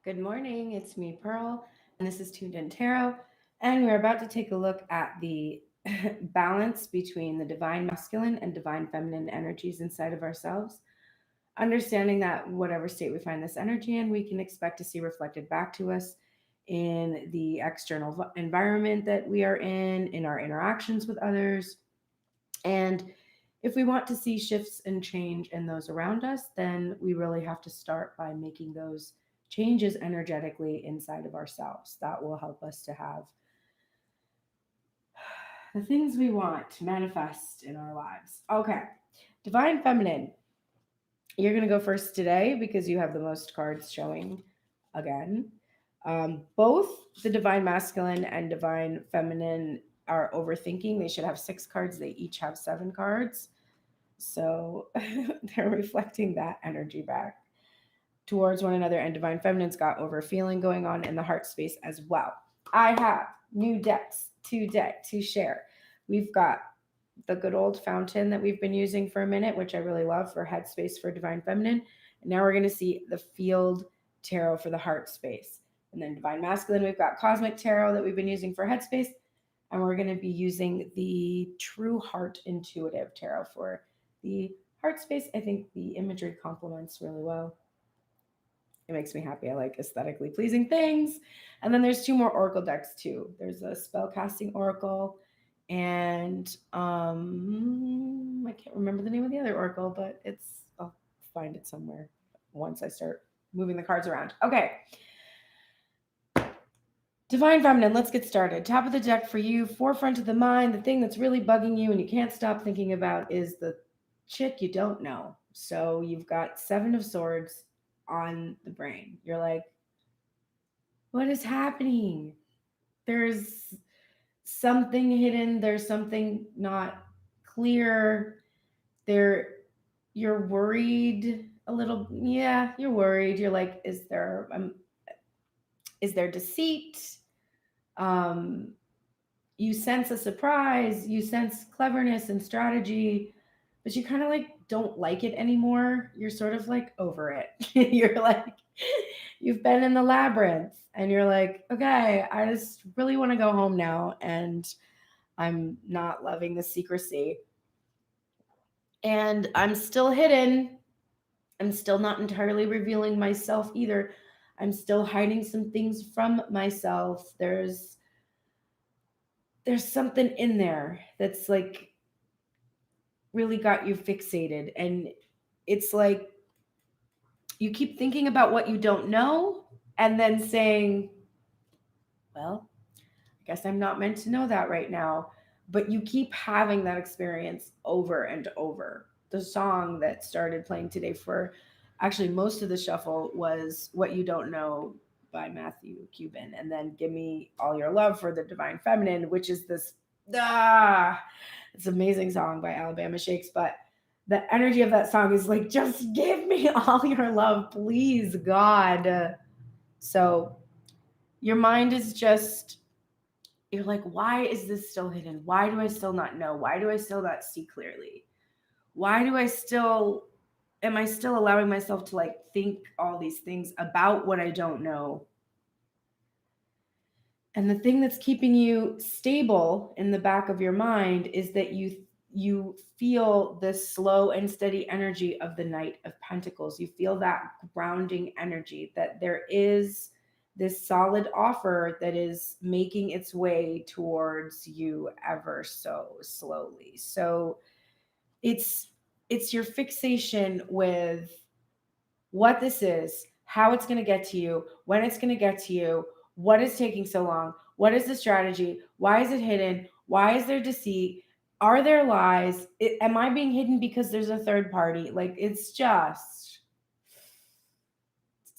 Good morning, it's me, Pearl, and this is Tuned In Tarot. And we're about to take a look at the balance between the divine masculine and divine feminine energies inside of ourselves. Understanding that whatever state we find this energy in, we can expect to see reflected back to us in the external environment that we are in our interactions with others. And if we want to see shifts and change in those around us, then we really have to start by making those changes energetically inside of ourselves. That will help us to have the things we want to manifest in our lives. Okay, Divine Feminine, you're going to go first today because you have the most cards showing again. Both the Divine Masculine and Divine Feminine are overthinking. They should have 6 cards, they each have 7 cards. So they're reflecting that energy back towards one another, and Divine Feminine's got overfeeling going on in the heart space as well. I have new decks today to share. We've got the good old fountain that we've been using for a minute, which I really love for headspace for Divine Feminine. And now we're going to see the field tarot for the heart space. And then Divine Masculine, we've got Cosmic Tarot that we've been using for headspace. And we're going to be using the True Heart Intuitive Tarot for the heart space. I think the imagery complements really well. It makes me happy. I like aesthetically pleasing things. And then there's 2 more oracle decks too. There's a spell casting oracle, and I can't remember the name of the other oracle, but I'll find it somewhere once I start moving the cards around. Okay. Divine Feminine, let's get started. Top of the deck for you, forefront of the mind, the thing that's really bugging you and you can't stop thinking about is the chick you don't know. So you've got 7 of Swords on the brain. You're like, what is happening? There's something hidden, there's something not clear. There you're worried a little. Yeah, you're worried. You're like, is there deceit? Um you sense a surprise, you sense cleverness and strategy, but you kind of like don't like it anymore. You're sort of like over it. You're like, you've been in the labyrinth and you're like, okay, I just really want to go home now. And I'm not loving the secrecy. And I'm still hidden. I'm still not entirely revealing myself either. I'm still hiding some things from myself. There's something in there that's like really got you fixated, and it's like you keep thinking about what you don't know and then saying, well, I guess I'm not meant to know that right now. But you keep having that experience over and over. The song that started playing today for actually most of the shuffle was What You Don't Know by Matthew Cuban, and then Give Me All Your Love for the Divine Feminine, which is this it's an amazing song by Alabama Shakes. But the energy of that song is like, just give me all your love, please, God. So your mind is just, you're like, why is this still hidden? Why do I still not know? Why do I still not see clearly? Why do I still, am I still allowing myself to like think all these things about what I don't know? And the thing that's keeping you stable in the back of your mind is that you feel this slow and steady energy of the Knight of Pentacles. You feel that grounding energy, that there is this solid offer that is making its way towards you ever so slowly. So it's it's your fixation with what this is, how it's going to get to you, when it's going to get to you, what is taking so long, what is the strategy, why is it hidden, why is there deceit, are there lies, am I being hidden because there's a third party? Like, it's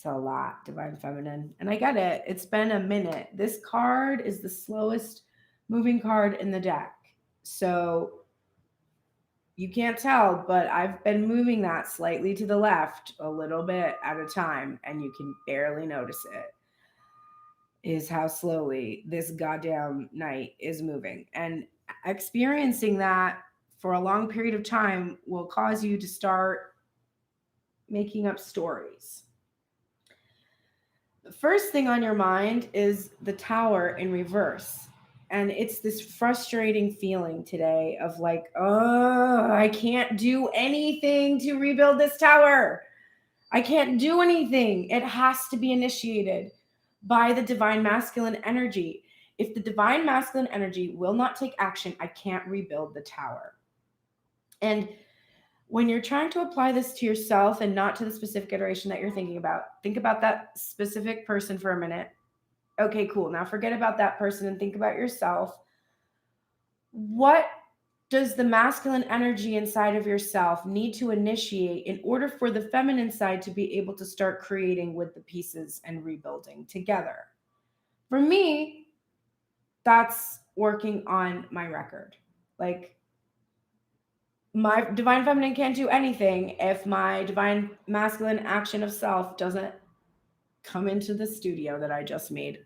a lot, Divine Feminine. And I get it. It's been a minute. This card is the slowest moving card in the deck. So you can't tell, but I've been moving that slightly to the left a little bit at a time, and you can barely notice it. Is how slowly this goddamn night is moving. And experiencing that for a long period of time will cause you to start making up stories. first thing on your mind is the tower in reverse. And it's this frustrating feeling today of like, oh, I can't do anything to rebuild this tower. I can't do anything. It has to be initiated by the divine masculine energy. If the divine masculine energy will not take action, I can't rebuild the tower. And when you're trying to apply this to yourself and not to the specific iteration that you're thinking about, think about that specific person for a minute. Okay, cool. Now forget about that person and think about yourself. What does the masculine energy inside of yourself need to initiate in order for the feminine side to be able to start creating with the pieces and rebuilding together? For me, that's working on my record. Like, my divine feminine can't do anything if my divine masculine action of self doesn't come into the studio that I just made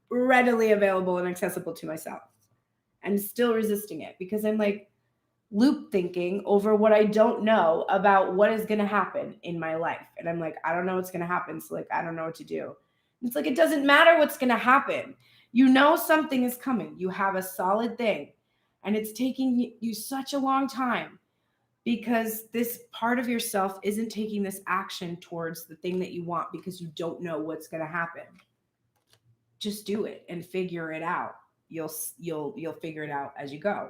readily available and accessible to myself. I'm still resisting it because I'm like loop thinking over what I don't know about what is going to happen in my life. And I'm like, I don't know what's going to happen. So like, I don't know what to do. It's like, it doesn't matter what's going to happen. You know, something is coming. You have a solid thing and it's taking you such a long time because this part of yourself isn't taking this action towards the thing that you want because you don't know what's going to happen. Just do it and figure it out. You'll figure it out as you go.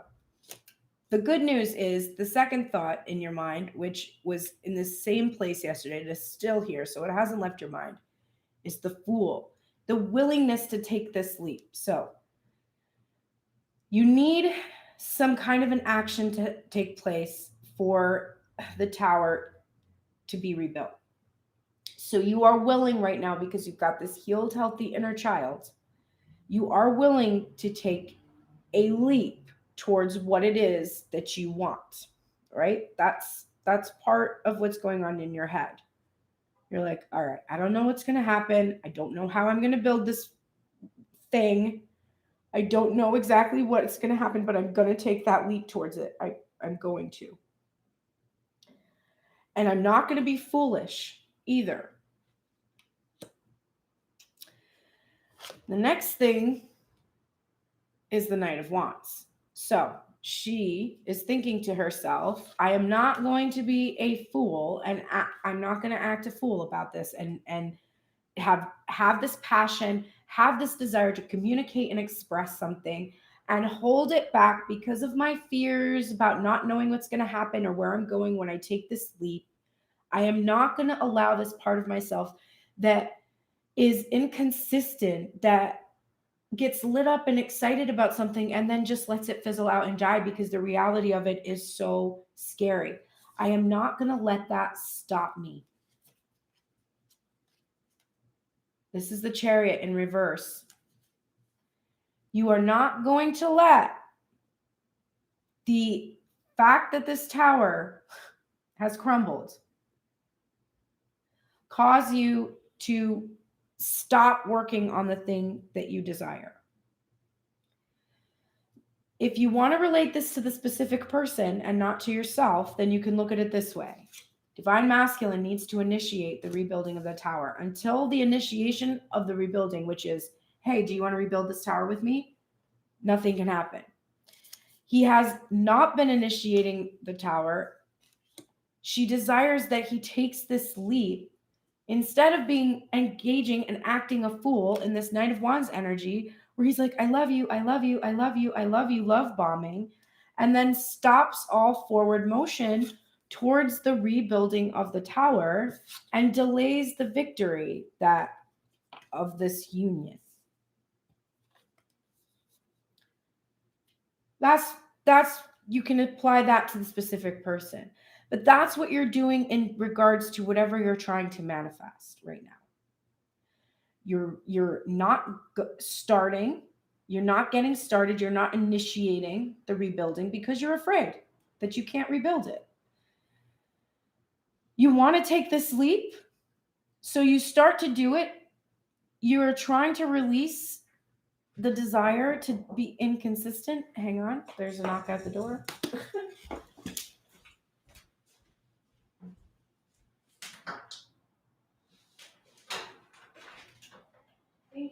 The good news is the second thought in your mind, which was in the same place yesterday, it is still here, so it hasn't left your mind, is the Fool, the willingness to take this leap. So you need some kind of an action to take place for the tower to be rebuilt. So you are willing right now, because you've got this healed, healthy inner child, you are willing to take a leap towards what it is that you want, right? That's part of what's going on in your head. You're like, all right, I don't know what's going to happen. I don't know how I'm going to build this thing. I don't know exactly what's going to happen, but I'm going to take that leap towards it. I'm going to. And I'm not going to be foolish either. The next thing is the Knight of Wands. So she is thinking to herself, I am not going to be a fool, and I'm not going to act a fool about this and have this passion, have this desire to communicate and express something and hold it back because of my fears about not knowing what's going to happen or where I'm going when I take this leap. I am not going to allow this part of myself that is inconsistent, that gets lit up and excited about something and then just lets it fizzle out and die because the reality of it is so scary. I am not going to let that stop me. This is the Chariot in reverse. You are not going to let the fact that this tower has crumbled cause you to stop working on the thing that you desire. If you want to relate this to the specific person and not to yourself, then you can look at it this way. Divine masculine needs to initiate the rebuilding of the tower. Until the initiation of the rebuilding, which is, hey, do you want to rebuild this tower with me? Nothing can happen. He has not been initiating the tower. She desires that he takes this leap. Instead of being engaging and acting a fool in this Knight of Wands energy, where he's like, I love you, I love you, I love you, I love you, love bombing, and then stops all forward motion towards the rebuilding of the tower and delays the victory that of this union. That's you can apply that to the specific person. But that's what you're doing in regards to whatever you're trying to manifest right now. You're not starting, you're not getting started, you're not initiating the rebuilding because you're afraid that you can't rebuild it. You want to take this leap, so you start to do it. You're trying to release the desire to be inconsistent. Hang on, there's a knock at the door.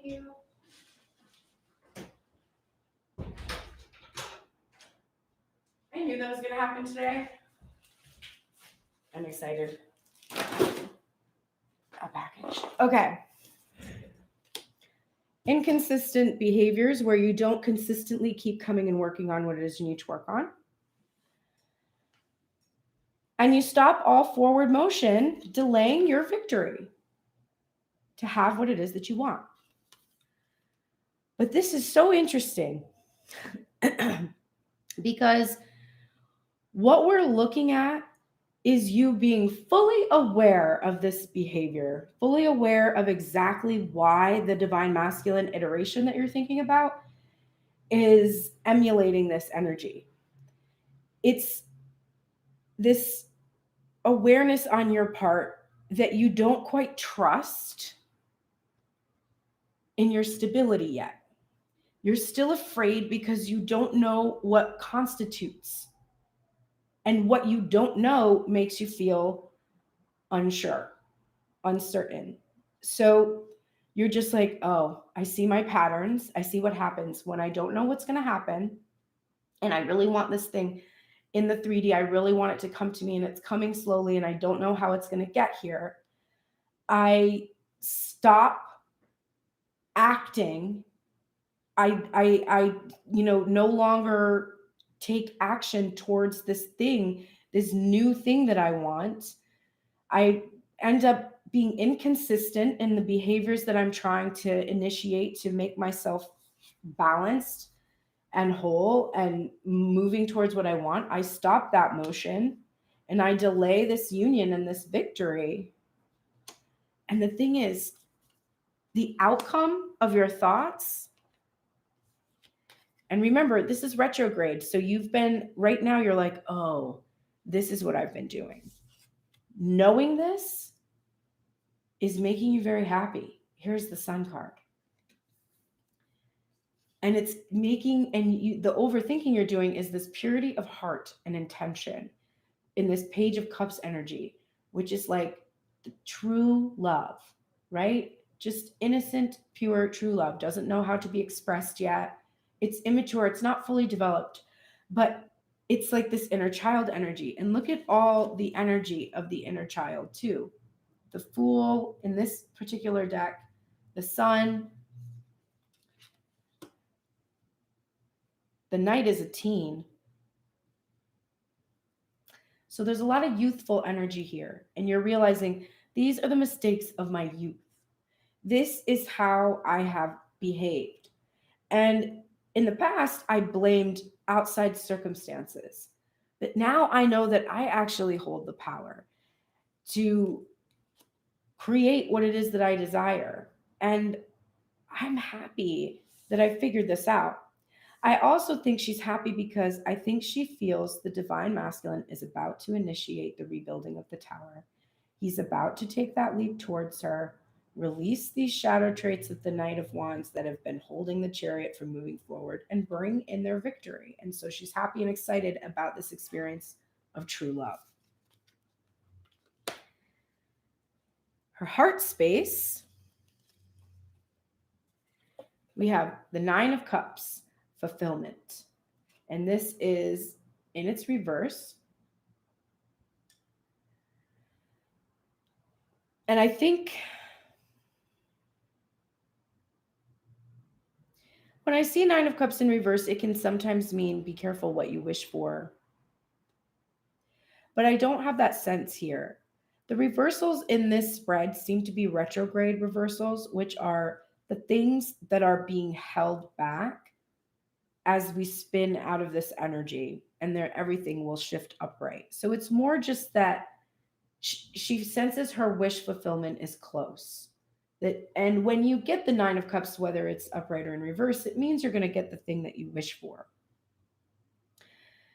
Thank you. I knew that was going to happen today. I'm excited. A package. Okay. Inconsistent behaviors where you don't consistently keep coming and working on what it is you need to work on. And you stop all forward motion, delaying your victory to have what it is that you want. But this is so interesting because what we're looking at is you being fully aware of this behavior, fully aware of exactly why the divine masculine iteration that you're thinking about is emulating this energy. It's this awareness on your part that you don't quite trust in your stability yet. You're still afraid because you don't know what constitutes. And what you don't know makes you feel unsure, uncertain. So you're just like, oh, I see my patterns. I see what happens when I don't know what's going to happen. And I really want this thing in the 3D. I really want it to come to me, and it's coming slowly, and I don't know how it's going to get here. I stop acting. I no longer take action towards this thing, this new thing that I want. I end up being inconsistent in the behaviors that I'm trying to initiate to make myself balanced and whole and moving towards what I want. I stop that motion and I delay this union and this victory. And the thing is, the outcome of your thoughts, and remember, this is retrograde. So right now you're like, oh, this is what I've been doing. Knowing this is making you very happy. Here's the Sun card. And it's making, the overthinking you're doing is this purity of heart and intention in this Page of Cups energy, which is like the true love, right? Just innocent, pure, true love. Doesn't know how to be expressed yet. It's immature. It's not fully developed, but it's like this inner child energy. And look at all the energy of the inner child too. The Fool in this particular deck, the Sun. The Knight is a teen. So there's a lot of youthful energy here. And you're realizing these are the mistakes of my youth. This is how I have behaved. And in the past, I blamed outside circumstances. But now I know that I actually hold the power to create what it is that I desire. And I'm happy that I figured this out. I also think she's happy because I think she feels the divine masculine is about to initiate the rebuilding of the tower. He's about to take that leap towards her, release these shadow traits of the Knight of Wands that have been holding the chariot from moving forward, and bring in their victory. And so she's happy and excited about this experience of true love. Her heart space, we have the Nine of Cups, fulfillment. And this is in its reverse. And I think when I see Nine of Cups in reverse, it can sometimes mean be careful what you wish for. But I don't have that sense here. The reversals in this spread seem to be retrograde reversals, which are the things that are being held back as we spin out of this energy, and everything will shift upright. So it's more just that she senses her wish fulfillment is close. And when you get the Nine of Cups, whether it's upright or in reverse, it means you're going to get the thing that you wish for.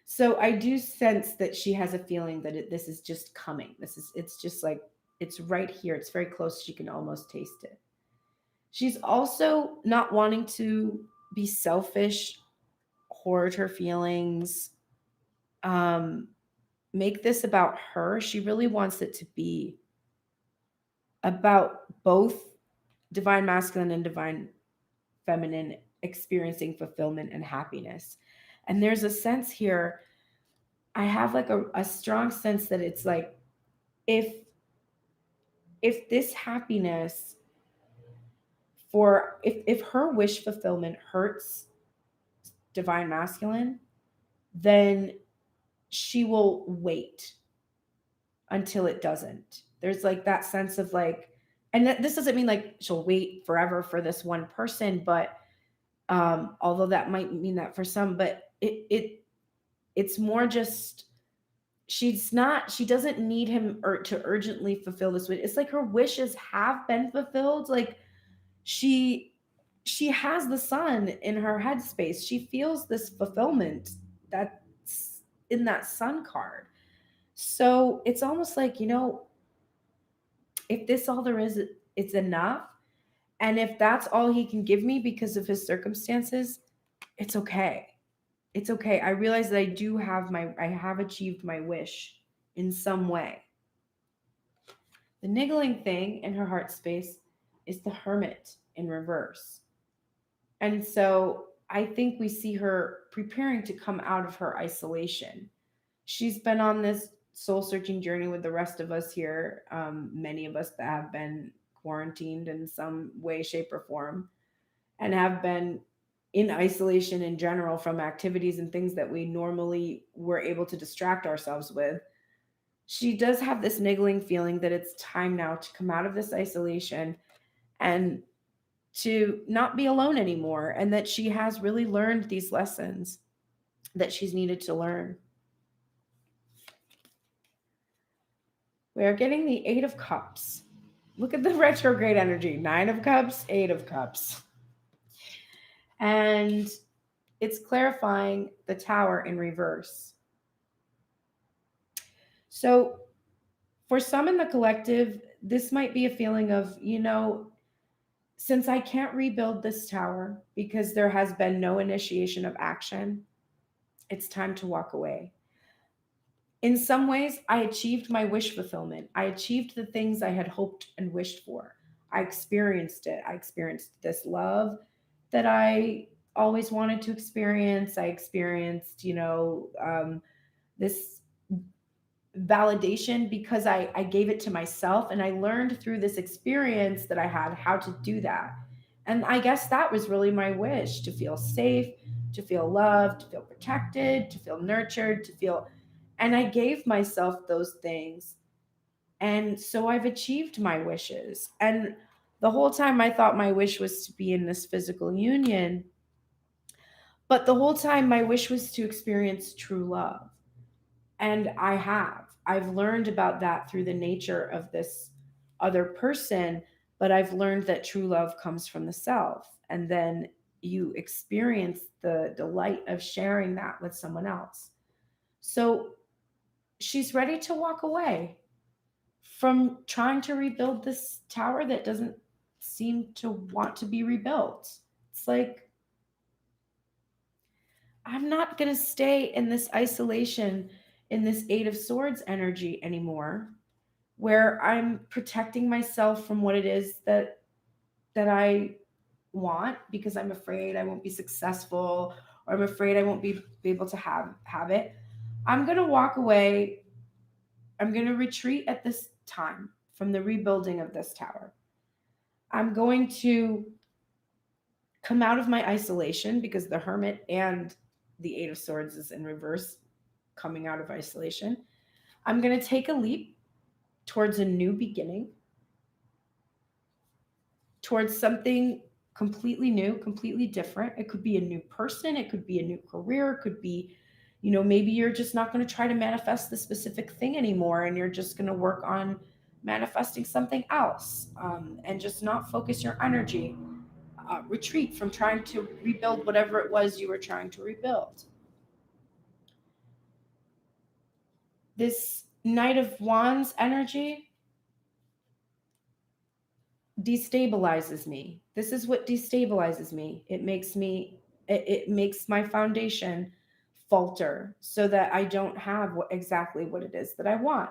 So I do sense that she has a feeling that this is just coming. It's just like, it's right here. It's very close. She can almost taste it. She's also not wanting to be selfish, hoard her feelings, make this about her. She really wants it to be about both divine masculine and divine feminine experiencing fulfillment and happiness. And there's a sense here, I have like a strong sense that it's like, if this happiness for if her wish fulfillment hurts divine masculine, then she will wait until it doesn't. There's like that sense of like, and this doesn't mean like she'll wait forever for this one person, but although that might mean that for some, but it's more just, she doesn't need him to urgently fulfill this wish. It's like her wishes have been fulfilled. Like she has the sun in her headspace. She feels this fulfillment that's in that sun card. So it's almost like, if this all there is, it's enough. And if that's all he can give me because of his circumstances, it's okay. It's okay. I realize that I have achieved my wish in some way. The niggling thing in her heart space is the hermit in reverse. And so I think we see her preparing to come out of her isolation. She's been on this soul searching journey with the rest of us here, many of us that have been quarantined in some way, shape, or form, and have been in isolation in general from activities and things that we normally were able to distract ourselves with. She does have this niggling feeling that it's time now to come out of this isolation and to not be alone anymore, and that she has really learned these lessons that she's needed to learn. We are getting the Eight of Cups. Look at the retrograde energy. 9 of Cups, 8 of Cups. And it's clarifying the Tower in reverse. So for some in the collective, this might be a feeling of, since I can't rebuild this tower because there has been no initiation of action, it's time to walk away. In some ways, I achieved my wish fulfillment. I achieved the things I had hoped and wished for. I experienced it. I experienced this love that I always wanted to experience. I experienced, this validation because I gave it to myself, and I learned through this experience that I had how to do that. And I guess that was really my wish, to feel safe, to feel loved, to feel protected, to feel nurtured, to feel, and I gave myself those things. And so I've achieved my wishes. And the whole time I thought my wish was to be in this physical union, but the whole time my wish was to experience true love. And I've learned about that through the nature of this other person, but I've learned that true love comes from the self. And then you experience the delight of sharing that with someone else. So she's ready to walk away from trying to rebuild this tower that doesn't seem to want to be rebuilt. It's like, I'm not going to stay in this isolation, in this Eight of Swords energy anymore, where I'm protecting myself from what it is that I want because I'm afraid I won't be successful, or I'm afraid I won't be able to have it. I'm going to walk away. I'm going to retreat at this time from the rebuilding of this tower. I'm going to come out of my isolation because the Hermit and the Eight of Swords is in reverse, coming out of isolation. I'm going to take a leap towards a new beginning, towards something completely new, completely different. It could be a new person. It could be a new career. It could be, maybe you're just not going to try to manifest the specific thing anymore, and you're just going to work on manifesting something else, and just not focus your energy. Retreat from trying to rebuild whatever it was you were trying to rebuild. This Knight of Wands energy destabilizes me. This is what destabilizes me. It makes my foundation falter so that I don't have exactly what it is that I want,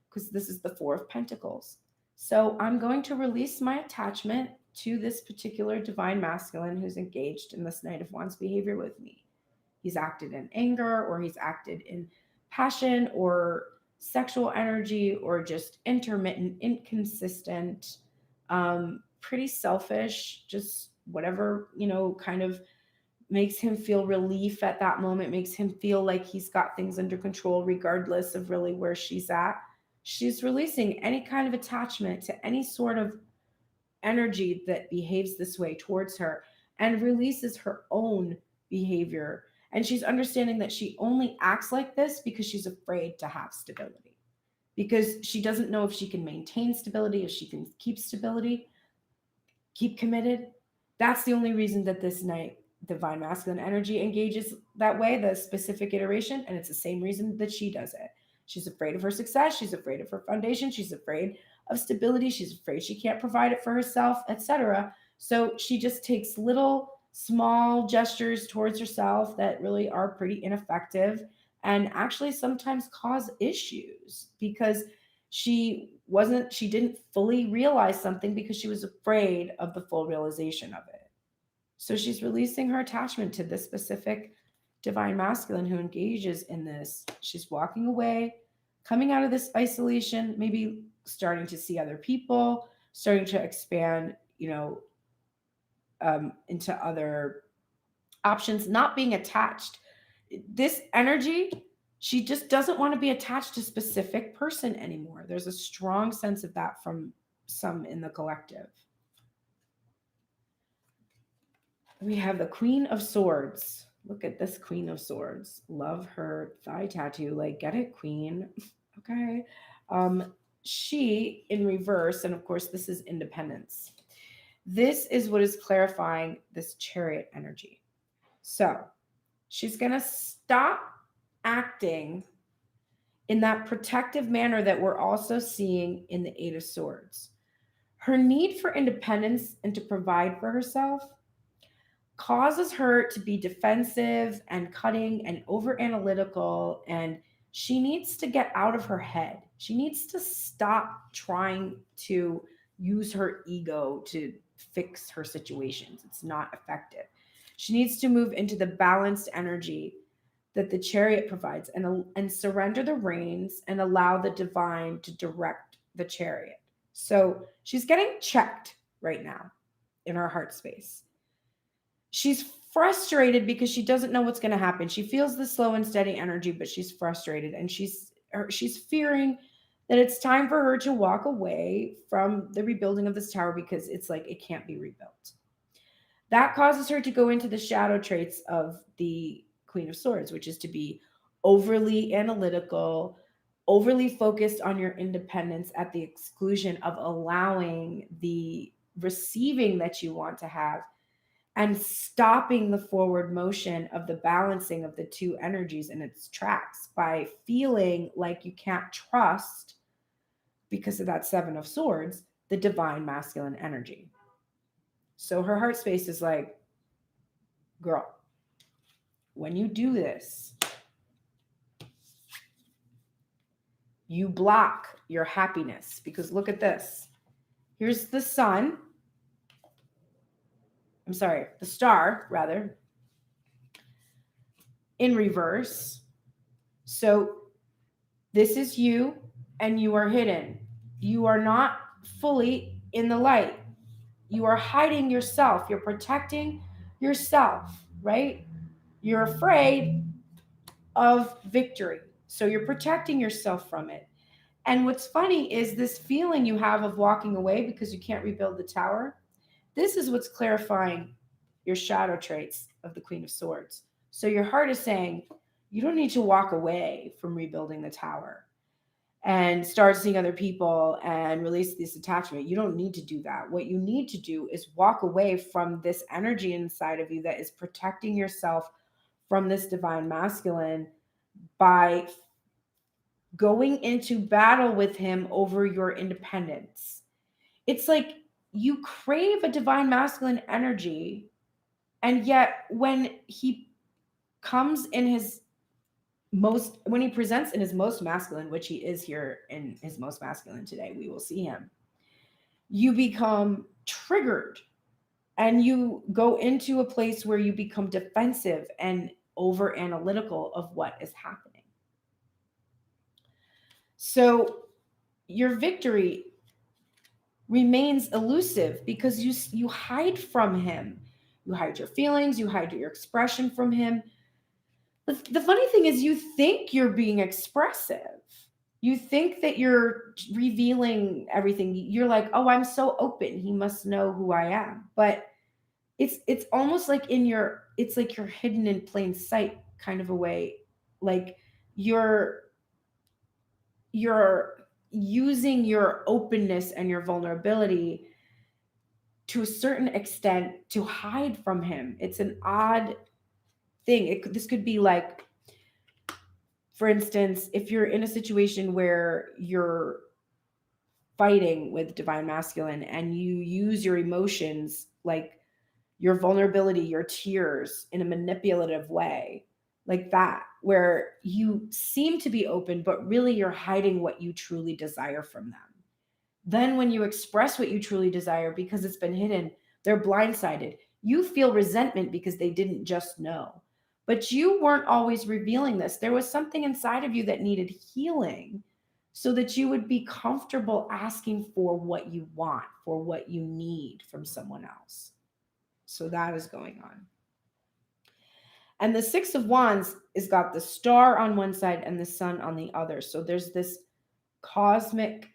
because this is the Four of Pentacles. So I'm going to release my attachment to this particular divine masculine who's engaged in this Knight of Wands behavior with me. He's acted in anger, or he's acted in passion or sexual energy, or just intermittent, inconsistent, pretty selfish, just whatever, kind of makes him feel relief at that moment, makes him feel like he's got things under control, regardless of really where she's at. She's releasing any kind of attachment to any sort of energy that behaves this way towards her, and releases her own behavior. And she's understanding that she only acts like this because she's afraid to have stability, because she doesn't know if she can maintain stability, if she can keep stability, keep committed. That's the only reason that this Knight divine masculine energy engages that way, the specific iteration. And it's the same reason that she does it. She's afraid of her success. She's afraid of her foundation. She's afraid of stability. She's afraid she can't provide it for herself, etc. So she just takes little small gestures towards herself that really are pretty ineffective, and actually sometimes cause issues, because she didn't fully realize something because she was afraid of the full realization of it. So she's releasing her attachment to this specific divine masculine who engages in this. She's walking away, coming out of this isolation, maybe starting to see other people, starting to expand, into other options, not being attached. This energy, she just doesn't want to be attached to a specific person anymore. There's a strong sense of that from some in the collective. We have the Queen of Swords. Look at this Queen of Swords. Love her thigh tattoo. Like, get it, Queen. Okay. She in reverse, and of course, this is independence. This is what is clarifying this Chariot energy. So she's going to stop acting in that protective manner that we're also seeing in the Eight of Swords. Her need for independence and to provide for herself causes her to be defensive and cutting and over analytical, and she needs to get out of her head. She needs to stop trying to use her ego to fix her situations. It's not effective. She needs to move into the balanced energy that the Chariot provides, and surrender the reins and allow the divine to direct the Chariot. So she's getting checked right now in her heart space. She's frustrated because she doesn't know what's going to happen. She feels the slow and steady energy, but she's frustrated, and she's fearing that it's time for her to walk away from the rebuilding of this tower, because it's like it can't be rebuilt. That causes her to go into the shadow traits of the Queen of Swords, which is to be overly analytical, overly focused on your independence at the exclusion of allowing the receiving that you want to have, and stopping the forward motion of the balancing of the two energies in its tracks by feeling like you can't trust, because of that Seven of Swords, the divine masculine energy. So her heart space is like, girl, when you do this, you block your happiness, because look at this. Here's the sun. I'm sorry, the star, rather, in reverse. So this is you, and you are hidden. You are not fully in the light. You are hiding yourself. You're protecting yourself, right? You're afraid of victory. So you're protecting yourself from it. And what's funny is this feeling you have of walking away because you can't rebuild the tower. This is what's clarifying your shadow traits of the Queen of Swords. So your heart is saying, you don't need to walk away from rebuilding the tower and start seeing other people and release this attachment. You don't need to do that. What you need to do is walk away from this energy inside of you that is protecting yourself from this divine masculine by going into battle with him over your independence. It's like you crave a divine masculine energy, and yet when he comes in his when he presents in his most masculine, which he is here in his most masculine today, we will see him. you become triggered and you go into a place where you become defensive and over analytical of what is happening. So your victory remains elusive because you hide from him. You hide your feelings, you hide your expression from him. The funny thing is, you think you're being expressive. You think that you're revealing everything. You're like, oh, I'm so open. He must know who I am. But it's almost like it's like you're hidden in plain sight kind of a way. Like you're you're using your openness and your vulnerability to a certain extent to hide from him. It's an odd thing. This could be like, for instance, if you're in a situation where you're fighting with divine masculine and you use your emotions, like your vulnerability, your tears, in a manipulative way, like that, where you seem to be open, but really you're hiding what you truly desire from them. Then when you express what you truly desire, because it's been hidden, they're blindsided. You feel resentment because they didn't just know. But you weren't always revealing this. There was something inside of you that needed healing so that you would be comfortable asking for what you want, for what you need from someone else. So that is going on. And the Six of Wands is got the star on one side and the sun on the other. So there's this cosmic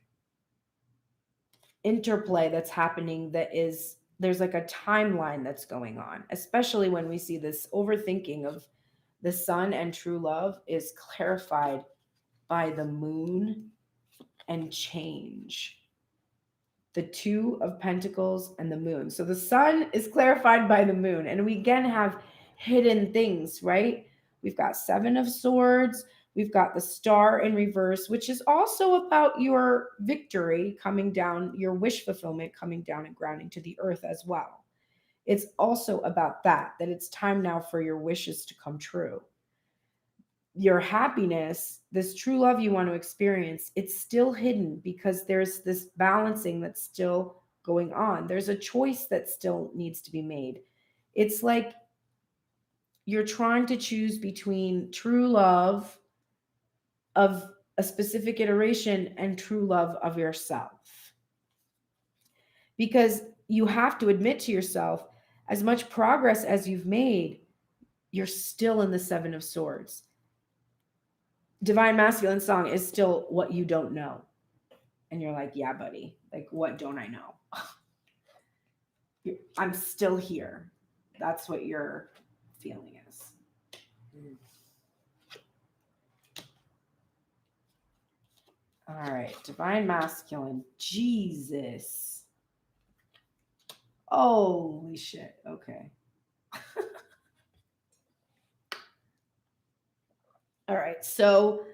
interplay that's happening there's like a timeline that's going on, especially when we see this overthinking of the sun and true love is clarified by the moon and change. The Two of Pentacles and the moon. So the sun is clarified by the moon, and we again have hidden things, right? We've got Seven of Swords. We've got the star in reverse, which is also about your victory coming down, your wish fulfillment coming down and grounding to the earth as well. It's also about that it's time now for your wishes to come true. Your happiness, this true love you want to experience, it's still hidden because there's this balancing that's still going on. There's a choice that still needs to be made. It's like you're trying to choose between true love of a specific iteration and true love of yourself. Because you have to admit to yourself, as much progress as you've made, you're still in the Seven of Swords. Divine Masculine song is still what you don't know. And you're like, yeah, buddy, like, what don't I know? I'm still here. That's what your feeling is. All right, Divine Masculine. Jesus. Holy shit. Okay. All right, so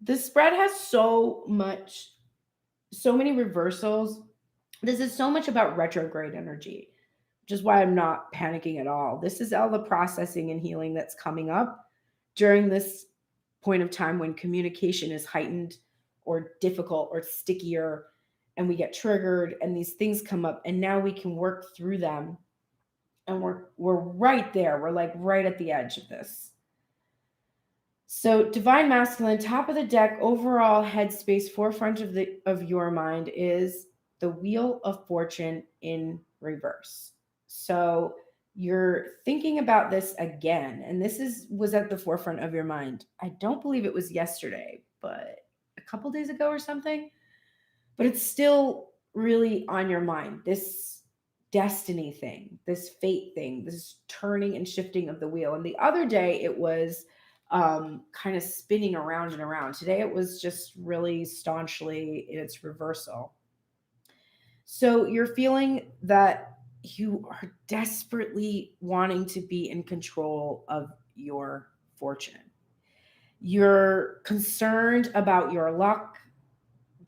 the spread has so many reversals. This is so much about retrograde energy, which is why I'm not panicking at all. This is all the processing and healing that's coming up during this point of time when communication is heightened or difficult or stickier, and we get triggered and these things come up, and now we can work through them, and we're right there. We're like right at the edge of this. So Divine Masculine, top of the deck, overall headspace, forefront of your mind is the Wheel of Fortune in reverse. So you're thinking about this again, and this was at the forefront of your mind. I don't believe it was yesterday, but a couple days ago or something. But it's still really on your mind. This destiny thing, this fate thing, this turning and shifting of the wheel. And the other day it was kind of spinning around and around. Today it was just really staunchly in its reversal. So you're feeling that you are desperately wanting to be in control of your fortune. You're concerned about your luck.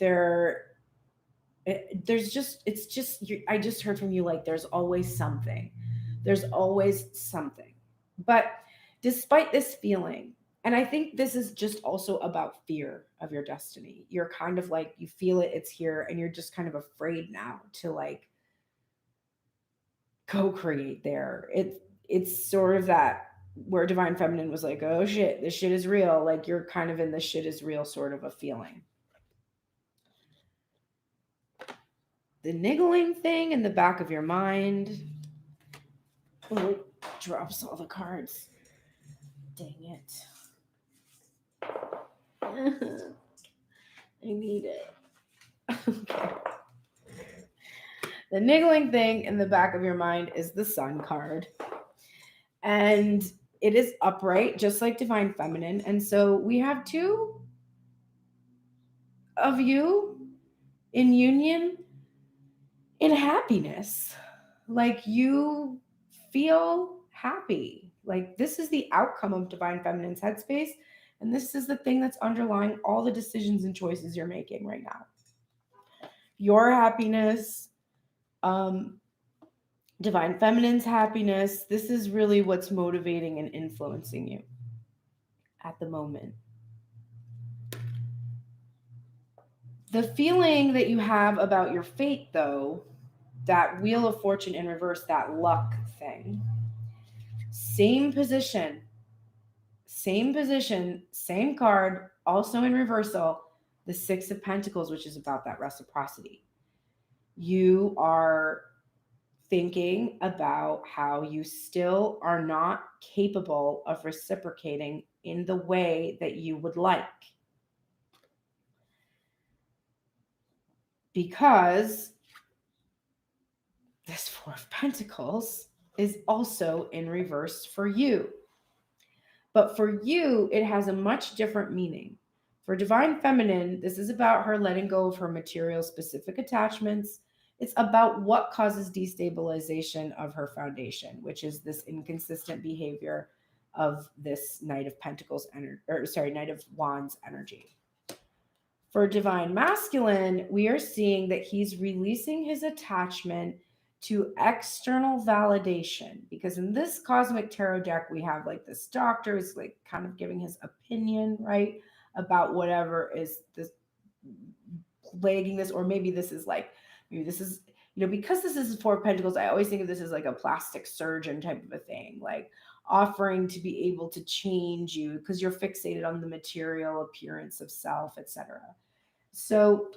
I just heard from you, like, there's always something. But despite this feeling, And I think this is just also about fear of your destiny. You're kind of like, you feel it, it's here, and you're just kind of afraid now to like co-create there. It's sort of that where Divine Feminine was like, oh shit, this shit is real. Like you're kind of in the shit is real sort of a feeling. The niggling thing in the back of your mind. Oh, it drops all the cards. Dang it. I need it. Okay. The niggling thing in the back of your mind is the Sun card. And it is upright, just like Divine Feminine. And so we have two of you in union in happiness. Like you feel happy. Like this is the outcome of Divine Feminine's headspace. And this is the thing that's underlying all the decisions and choices you're making right now. Your happiness, Divine Feminine's happiness, this is really what's motivating and influencing you at the moment. The feeling that you have about your fate, though, that Wheel of Fortune in reverse, that luck thing, same position, same card, also in reversal, the Six of Pentacles, which is about that reciprocity. You are thinking about how you still are not capable of reciprocating in the way that you would like. Because this Four of Pentacles is also in reverse for you. But for you, it has a much different meaning. For Divine Feminine, this is about her letting go of her material specific attachments. It's about what causes destabilization of her foundation, which is this inconsistent behavior of this Knight of Pentacles Knight of Wands energy. For Divine Masculine, we are seeing that he's releasing his attachment to external validation, because in this cosmic tarot deck we have like this doctor is like kind of giving his opinion, right, about whatever is this plaguing this, or maybe this is because this is Four of Pentacles, I always think of this as like a plastic surgeon type of a thing, like offering to be able to change you because you're fixated on the material appearance of self, etc. So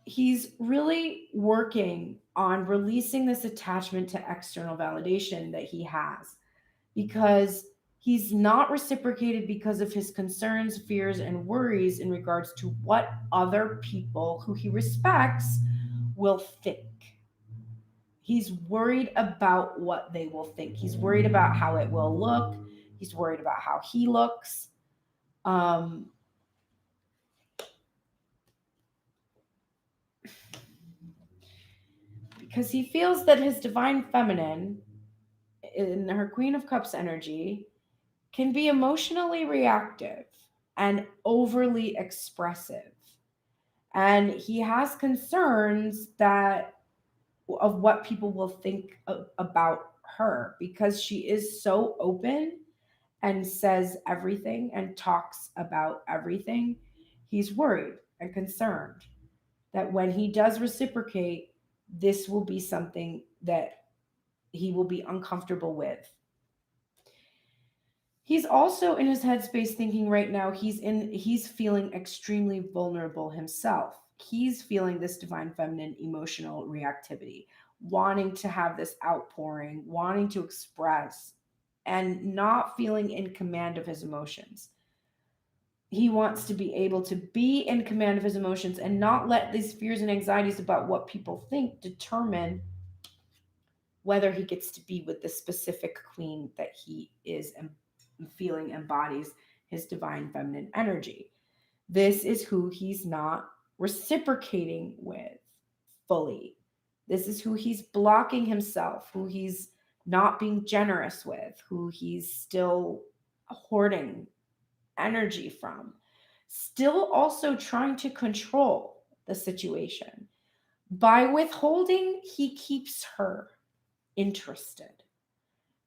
he's really working on releasing this attachment to external validation that he has, because he's not reciprocated because of his concerns, fears, and worries in regards to what other people who he respects will think. He's worried about what they will think. He's worried about how it will look. He's worried about how he looks. Because he feels that his Divine Feminine, in her Queen of Cups energy, can be emotionally reactive and overly expressive. And he has concerns of what people will think about her, because she is so open and says everything and talks about everything. He's worried and concerned that when he does reciprocate, this will be something that he will be uncomfortable with. He's also in his headspace thinking right now, he's feeling extremely vulnerable himself. He's feeling this Divine Feminine emotional reactivity, wanting to have this outpouring, wanting to express, and not feeling in command of his emotions. He wants to be able to be in command of his emotions and not let these fears and anxieties about what people think determine whether he gets to be with the specific queen that he is feeling embodies his Divine Feminine energy. This is who he's not reciprocating with fully. This is who he's blocking himself, who he's not being generous with, who he's still hoarding energy from, still also trying to control the situation. By withholding, he keeps her interested.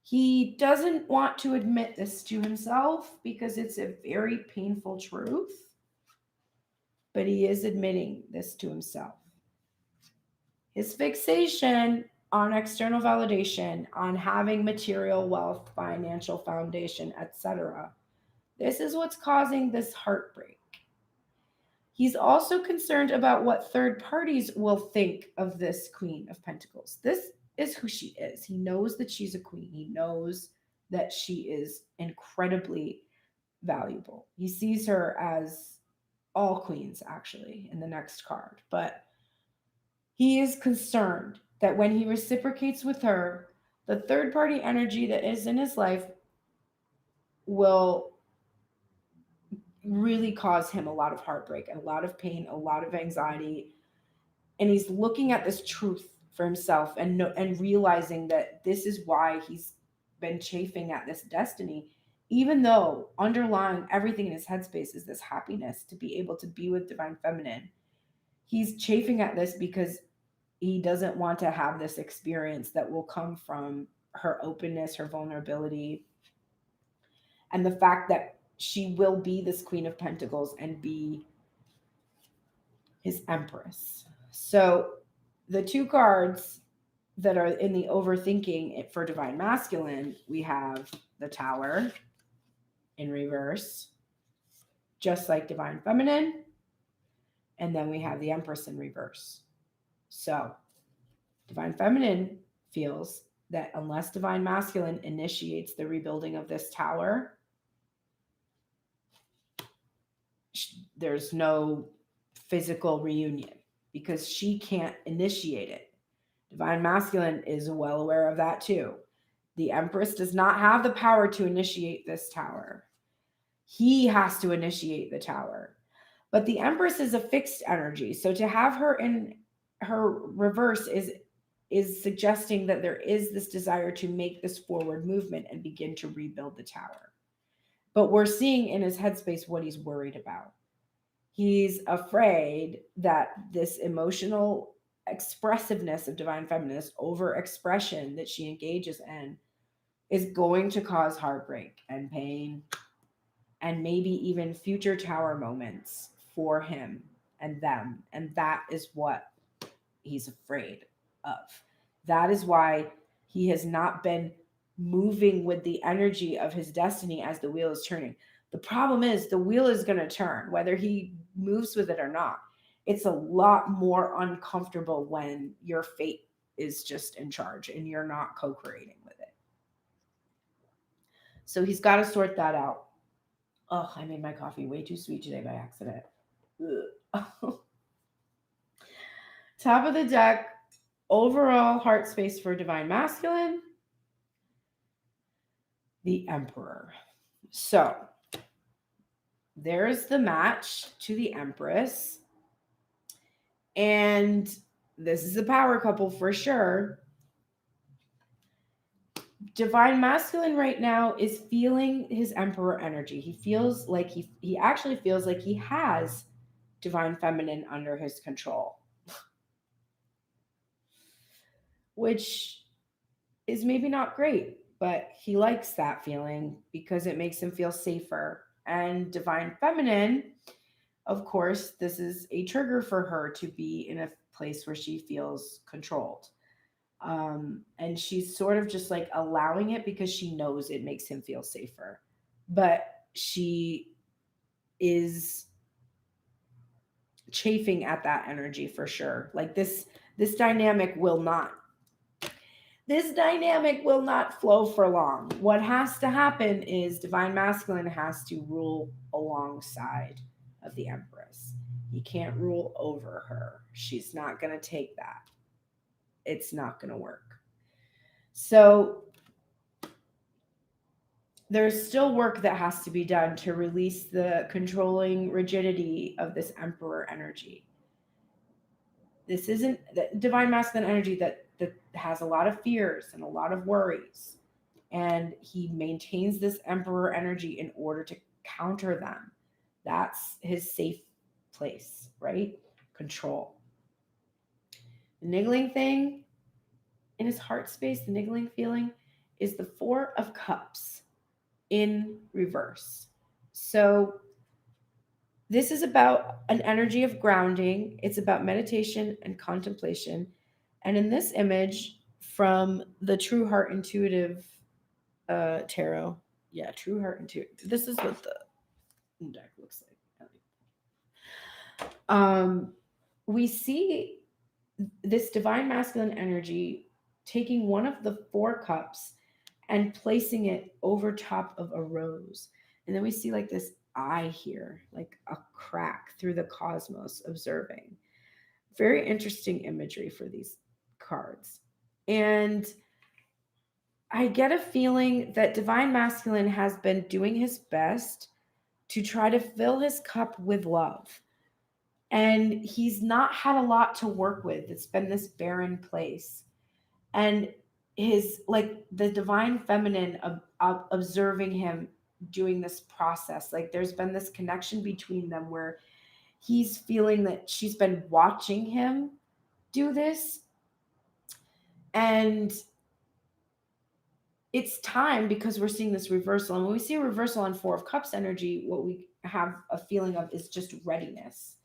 He doesn't want to admit this to himself because it's a very painful truth, but he is admitting this to himself. His fixation on external validation, on having material wealth, financial foundation, etc. This is what's causing this heartbreak. He's also concerned about what third parties will think of this Queen of Pentacles. This is who she is. He knows that she's a queen. He knows that she is incredibly valuable. He sees her as all queens, actually, in the next card. But he is concerned that when he reciprocates with her, the third party energy that is in his life will really cause him a lot of heartbreak, a lot of pain, a lot of anxiety. And he's looking at this truth for himself and realizing that this is why he's been chafing at this destiny, even though underlying everything in his headspace is this happiness to be able to be with Divine Feminine. He's chafing at this because he doesn't want to have this experience that will come from her openness, her vulnerability, and the fact that she will be this Queen of Pentacles and be his Empress. So the two cards that are in the overthinking for Divine Masculine, we have the Tower in reverse, just like Divine Feminine, and then we have the Empress in reverse. So Divine Feminine feels that unless Divine Masculine initiates the rebuilding of this tower, there's no physical reunion because she can't initiate it. Divine Masculine is well aware of that too. The Empress does not have the power to initiate this tower. He has to initiate the tower. But the Empress is a fixed energy. So to have her in her reverse is suggesting that there is this desire to make this forward movement and begin to rebuild the tower. But we're seeing in his headspace what he's worried about. He's afraid that this emotional expressiveness of Divine Feminine, this overexpression that she engages in, is going to cause heartbreak and pain and maybe even future tower moments for him and them. And that is what he's afraid of. That is why he has not been moving with the energy of his destiny as the wheel is turning. The problem is the wheel is going to turn, whether he moves with it or not. It's a lot more uncomfortable when your fate is just in charge and you're not co-creating with it. So he's got to sort that out. Oh, I made my coffee way too sweet today by accident. Top of the deck, overall heart space for Divine Masculine, the Emperor. So there's the match to the Empress. And this is a power couple for sure. Divine Masculine right now is feeling his Emperor energy. He feels like he actually feels like he has Divine Feminine under his control, which is maybe not great, but he likes that feeling because it makes him feel safer. And Divine Feminine, of course, this is a trigger for her to be in a place where she feels controlled. And she's sort of just like allowing it because she knows it makes him feel safer. But she is chafing at that energy for sure. Like this dynamic will not flow for long. What has to happen is Divine Masculine has to rule alongside of the Empress. He can't rule over her. She's not going to take that. It's not going to work. So there's still work that has to be done to release the controlling rigidity of this Emperor energy. This isn't the Divine Masculine energy that has a lot of fears and a lot of worries. And he maintains this Emperor energy in order to counter them. That's his safe place, right? Control. The niggling thing in his heart space, the niggling feeling, is the Four of Cups in reverse. So this is about an energy of grounding. It's about meditation and contemplation. And in this image from the True Heart Intuitive tarot, yeah, True Heart Intuitive. This is what the deck looks like. We see this divine masculine energy taking one of the four cups and placing it over top of a rose. And then we see like this eye here, like a crack through the cosmos observing. Very interesting imagery for these cards. And I get a feeling that divine masculine has been doing his best to try to fill his cup with love. And he's not had a lot to work with. It's been this barren place. And his, like, the divine feminine observing him doing this process, like there's been this connection between them where he's feeling that she's been watching him do this. And it's time, because we're seeing this reversal. And when we see a reversal on Four of Cups energy, what we have a feeling of is just readiness.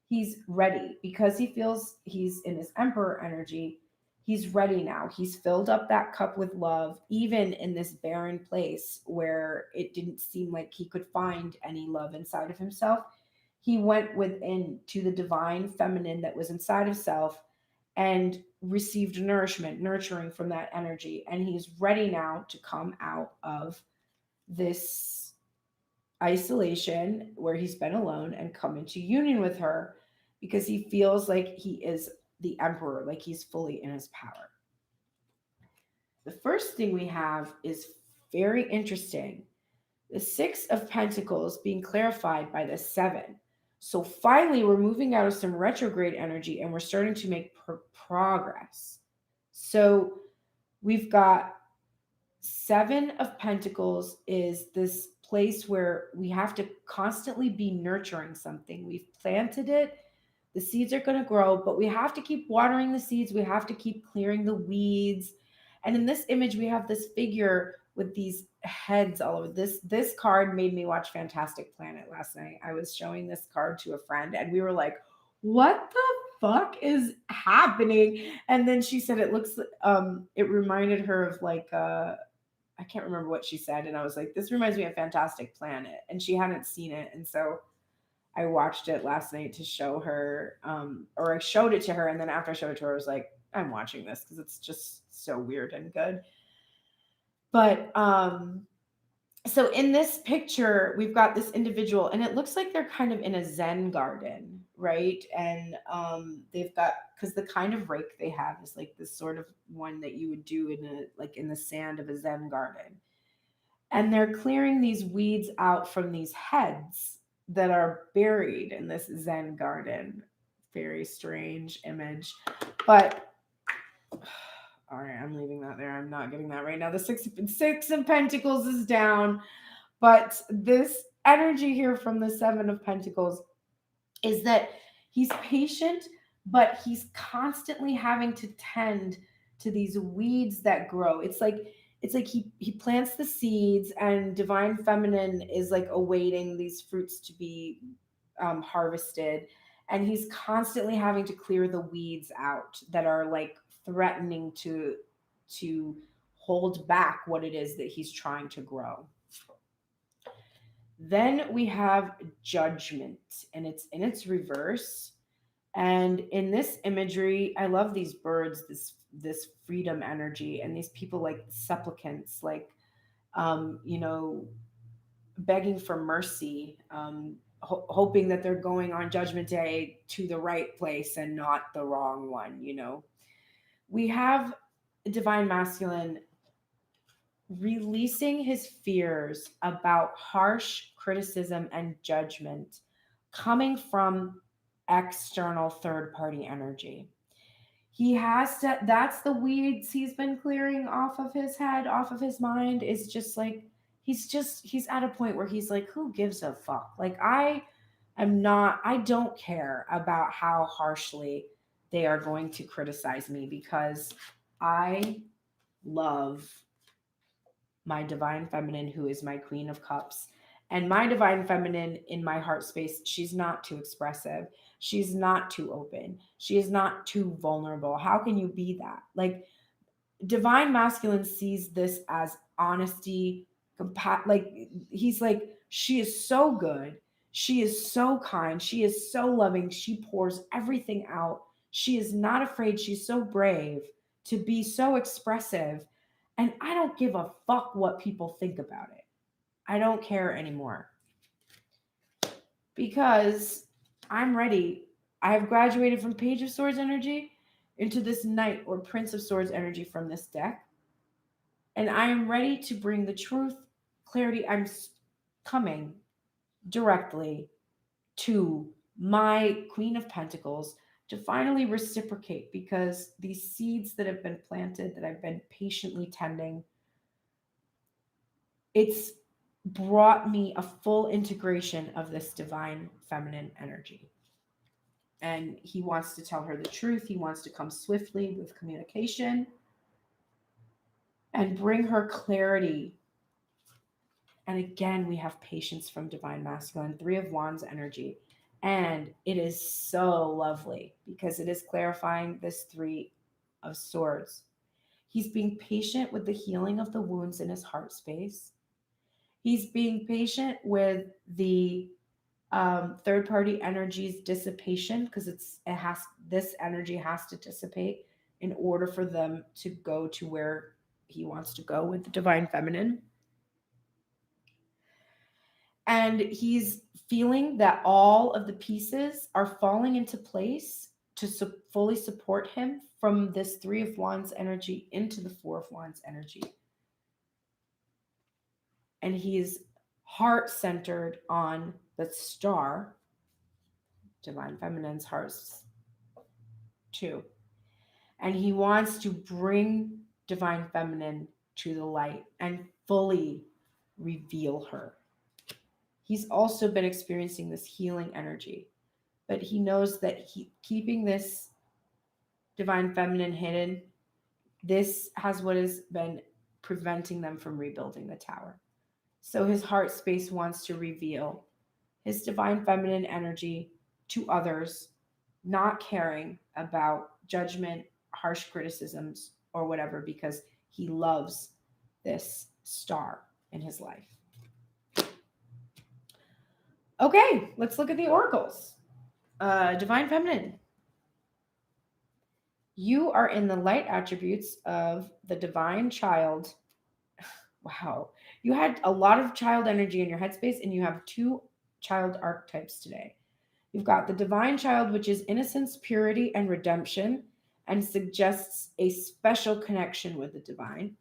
He's ready because he feels he's in his Emperor energy. He's ready now. He's filled up that cup with love, even in this barren place where it didn't seem like he could find any love inside of himself. He went within to the divine feminine that was inside of self and received nourishment, nurturing from that energy. And he's ready now to come out of this isolation where he's been alone and come into union with her, because he feels like he is the emperor, like he's fully in his power. The first thing we have is very interesting. The Six of Pentacles being clarified by the Seven. So finally, we're moving out of some retrograde energy and we're starting to make progress. So we've got Seven of Pentacles is this place where we have to constantly be nurturing something. We've planted it. The seeds are going to grow, but we have to keep watering the seeds. We have to keep clearing the weeds. And in this image, we have this figure with these heads all over. This card made me watch Fantastic Planet last night. I was showing this card to a friend and we were like, what the fuck is happening? And then she said it looks it reminded her of like I can't remember what she said, and I was like, this reminds me of Fantastic Planet, and she hadn't seen it. And so I watched it last night to show her, or I showed it to her, and then after I showed it to her, I was like, I'm watching this because it's just so weird and good. But so in this picture, we've got this individual, and it looks like they're kind of in a Zen garden, right? And they've got, because the kind of rake they have is like this sort of one that you would do in a, like in the sand of a Zen garden. And they're clearing these weeds out from these heads that are buried in this Zen garden. Very strange image. But all right, I'm leaving that there. I'm not getting that right now. The six of Pentacles is down. But this energy here from the Seven of Pentacles is that he's patient, but he's constantly having to tend to these weeds that grow. It's like he plants the seeds, and divine feminine is like awaiting these fruits to be harvested, and he's constantly having to clear the weeds out that are like threatening to hold back what it is that he's trying to grow. Then we have Judgment, and it's in its reverse. And in this imagery, I love these birds, this freedom energy, and these people like supplicants, like begging for mercy, hoping that they're going on Judgment Day to the right place and not the wrong one. We have divine masculine releasing his fears about harsh criticism and judgment coming from external third-party energy. He has to, that's the weeds he's been clearing off of his head, off of his mind, is just like, he's at a point where he's like, who gives a fuck? Like, I don't care about how harshly they are going to criticize me, because I love my divine feminine, who is my queen of cups. And my divine feminine in my heart space, she's not too expressive. She's not too open. She is not too vulnerable. How can you be that? Like, divine masculine sees this as honesty, like he's like, she is so good, she is so kind, she is so loving, she pours everything out, she is not afraid, she's so brave to be so expressive, and I don't give a fuck what people think about it. I don't care anymore because I'm ready. I have graduated from Page of Swords energy into this Knight or Prince of Swords energy from this deck. And I am ready to bring the truth, clarity. Coming directly to my Queen of Pentacles to finally reciprocate, because these seeds that have been planted, that I've been patiently tending, it's brought me a full integration of this divine feminine energy. And he wants to tell her the truth. He wants to come swiftly with communication and bring her clarity. And again, we have patience from divine masculine, 3 of wands energy. And it is so lovely because it is clarifying this 3 of swords. He's being patient with the healing of the wounds in his heart space. He's being patient with the third party energy's dissipation, because this energy has to dissipate in order for them to go to where he wants to go with the divine feminine. And he's feeling that all of the pieces are falling into place to fully support him from this 3 of wands energy into the 4 of wands energy. And he's heart centered on the star, divine feminine's hearts too. And he wants to bring divine feminine to the light and fully reveal her. He's also been experiencing this healing energy, but he knows that keeping this divine feminine hidden, this has what has been preventing them from rebuilding the tower. So his heart space wants to reveal his divine feminine energy to others, not caring about judgment, harsh criticisms, or whatever, because he loves this star in his life. Okay, let's look at the oracles. Divine feminine. You are in the light attributes of the divine child. Wow. You had a lot of child energy in your headspace, and you have 2 child archetypes today. You've got the divine child, which is innocence, purity, and redemption, and suggests a special connection with the divine.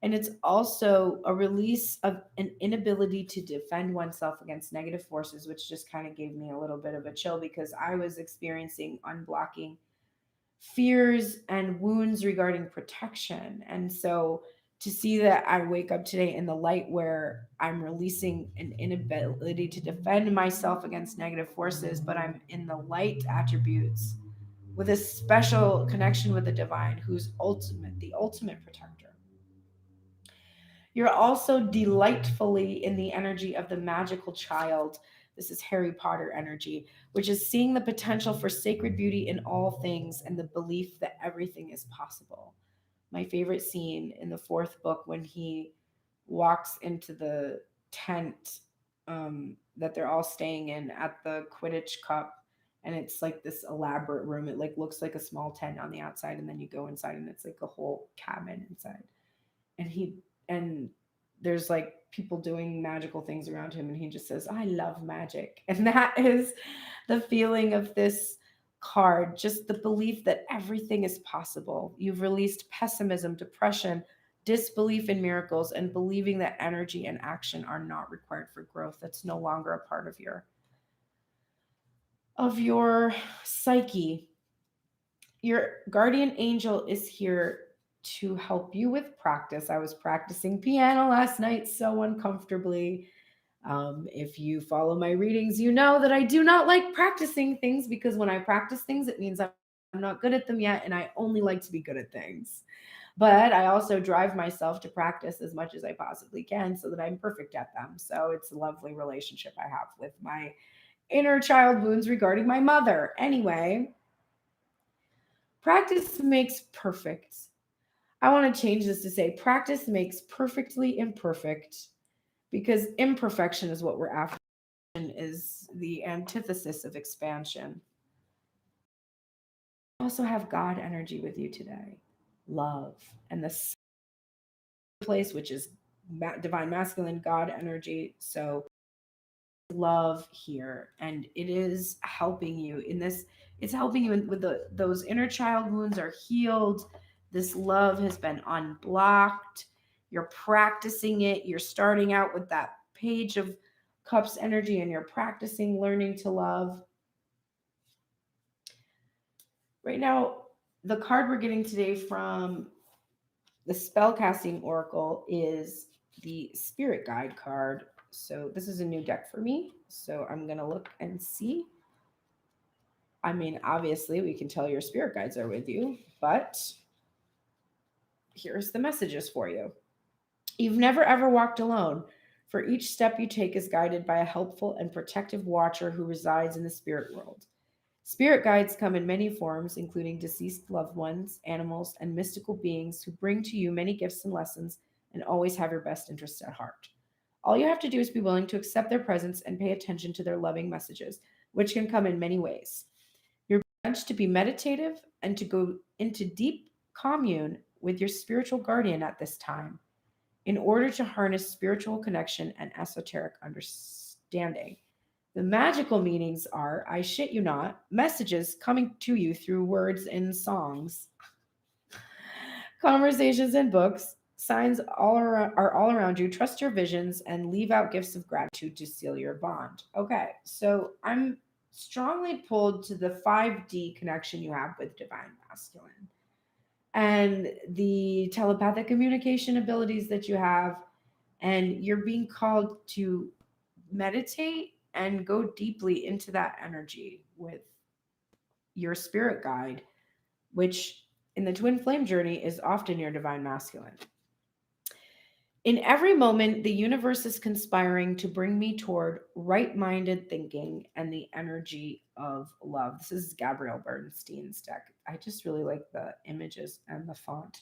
And it's also a release of an inability to defend oneself against negative forces, which just kind of gave me a little bit of a chill, because I was experiencing unblocking fears and wounds regarding protection. And so to see that I wake up today in the light where I'm releasing an inability to defend myself against negative forces, but I'm in the light attributes with a special connection with the divine, who's the ultimate protector. You're also delightfully in the energy of the magical child. This is Harry Potter energy, which is seeing the potential for sacred beauty in all things and the belief that everything is possible. My favorite scene in the 4th book, when he walks into the tent that they're all staying in at the Quidditch Cup, and it's like this elaborate room. It like looks like a small tent on the outside, and then you go inside and it's like a whole cabin inside. And there's like people doing magical things around him, and he just says, I love magic. And that is the feeling of this card, just the belief that everything is possible. You've released pessimism, depression, disbelief in miracles, and believing that energy and action are not required for growth. That's no longer a part of your psyche. Your guardian angel is here to help you with practice. I was practicing piano last night so uncomfortably. If you follow my readings, you know that I do not like practicing things, because when I practice things, it means I'm not good at them yet, and I only like to be good at things. But I also drive myself to practice as much as I possibly can so that I'm perfect at them. So it's a lovely relationship I have with my inner child wounds regarding my mother. Anyway, practice makes perfect. I want to change this to say practice makes perfectly imperfect, because imperfection is what we're after, is the antithesis of expansion. Also have God energy with you today. Love and the place, which is divine masculine God energy. So love here, and it is helping you in this. It's helping you with those inner child wounds are healed. This love has been unblocked. You're practicing it. You're starting out with that page of cups energy, and you're practicing learning to love. Right now, the card we're getting today from the spellcasting oracle is the spirit guide card. So this is a new deck for me. So I'm going to look and see. I mean, obviously, we can tell your spirit guides are with you, but here's the messages for you. You've never ever walked alone, for each step you take is guided by a helpful and protective watcher who resides in the spirit world. Spirit guides come in many forms, including deceased loved ones, animals, and mystical beings who bring to you many gifts and lessons and always have your best interests at heart. All you have to do is be willing to accept their presence and pay attention to their loving messages, which can come in many ways. You're urged to be meditative and to go into deep commune with your spiritual guardian at this time in order to harness spiritual connection and esoteric understanding. The magical meanings are, I shit you not, messages coming to you through words and songs, conversations and books, signs are all around you. Trust your visions and leave out gifts of gratitude to seal your bond. Okay, so I'm strongly pulled to the 5D connection you have with divine masculine and the telepathic communication abilities that you have, and you're being called to meditate and go deeply into that energy with your spirit guide, which in the twin flame journey is often your divine masculine. In every moment, the universe is conspiring to bring me toward right minded thinking and the energy of love. This is Gabrielle Bernstein's deck. I just really like the images and the font.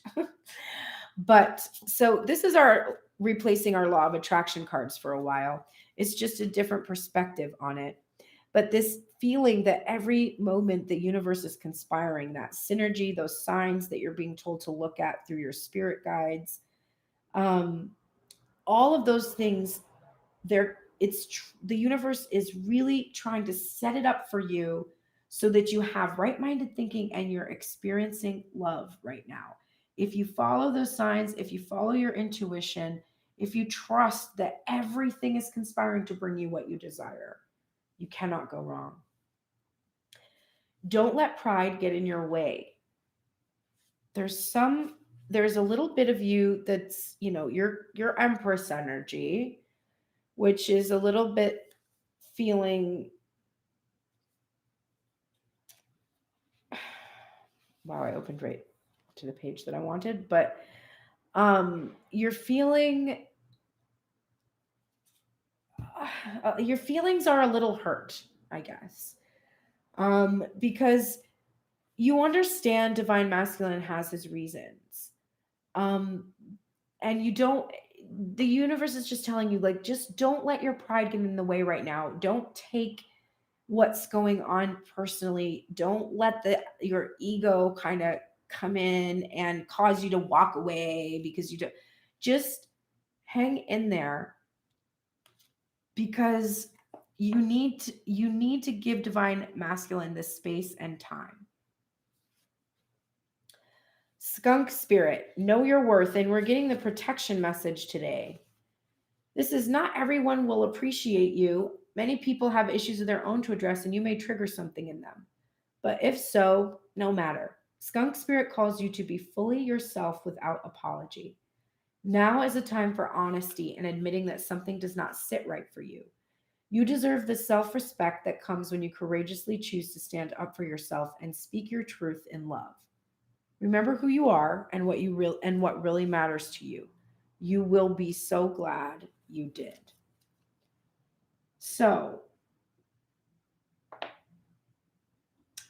But so this is our replacing our law of attraction cards for a while. It's just a different perspective on it. But this feeling that every moment the universe is conspiring, that synergy, those signs that you're being told to look at through your spirit guides, all of those things, the universe is really trying to set it up for you so that you have right-minded thinking and you're experiencing love right now. If you follow those signs, if you follow your intuition, if you trust that everything is conspiring to bring you what you desire, you cannot go wrong. Don't let pride get in your way. There's a little bit of you that's, your Empress energy, which is a little bit feeling, wow, I opened right to the page that I wanted, but you're feeling, your feelings are a little hurt, I guess, because you understand divine masculine has his reasons, and the universe is just telling you, like, just don't let your pride get in the way right now. Don't take what's going on personally. Don't let your ego kind of come in and cause you to walk away because you don't. Just hang in there, because you need to give divine masculine this space and time. Skunk spirit, know your worth, and we're getting the protection message today. This is not everyone will appreciate you. Many people have issues of their own to address, and you may trigger something in them. But if so, no matter. Skunk spirit calls you to be fully yourself without apology. Now is a time for honesty and admitting that something does not sit right for you. You deserve the self-respect that comes when you courageously choose to stand up for yourself and speak your truth in love. Remember who you are and what really matters to you. You will be so glad you did. So,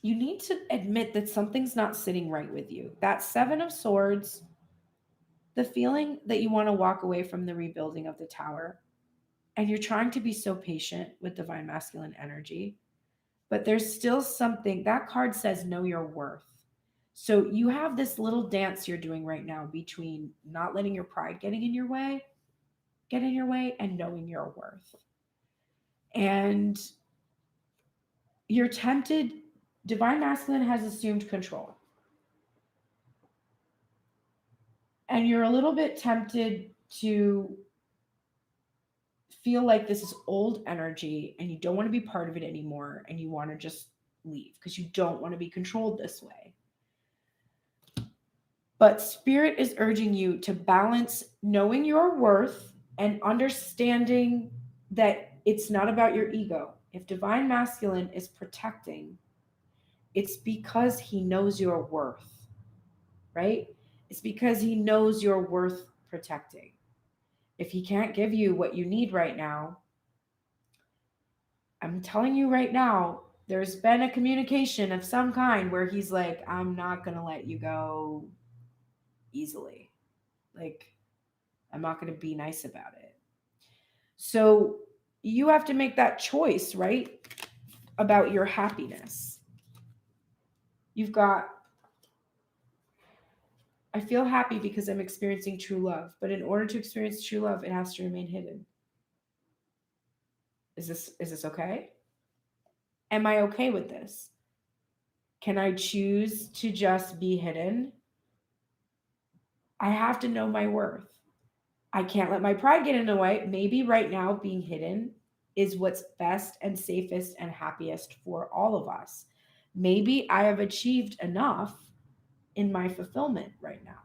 you need to admit that something's not sitting right with you. That 7 of Swords, the feeling that you want to walk away from the rebuilding of the tower, and you're trying to be so patient with divine masculine energy, but there's still something. That card says know your worth. So you have this little dance you're doing right now between not letting your pride get in your way, and knowing your worth. And you're tempted, divine masculine has assumed control. And you're a little bit tempted to feel like this is old energy and you don't want to be part of it anymore and you want to just leave because you don't want to be controlled this way. But spirit is urging you to balance knowing your worth and understanding that it's not about your ego. If divine masculine is protecting, it's because he knows your worth, right? It's because he knows you're worth protecting. If he can't give you what you need right now, I'm telling you right now, there's been a communication of some kind where he's like, I'm not going to let you go easily. Like, I'm not going to be nice about it. So you have to make that choice, right? About your happiness. You've got, I feel happy because I'm experiencing true love. But in order to experience true love, it has to remain hidden. Is this okay? Am I okay with this? Can I choose to just be hidden? I have to know my worth. I can't let my pride get in the way. Maybe right now being hidden is what's best and safest and happiest for all of us. Maybe I have achieved enough in my fulfillment right now.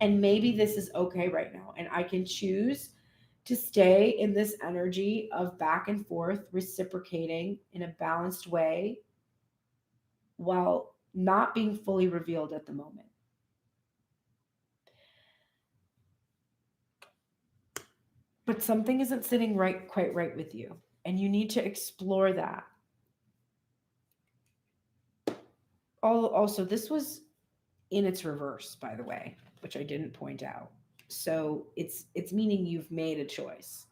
And maybe this is okay right now. And I can choose to stay in this energy of back and forth, reciprocating in a balanced way while not being fully revealed at the moment. But something isn't sitting quite right with you. And you need to explore that. Also, this was in its reverse, by the way, which I didn't point out. So it's meaning you've made a choice.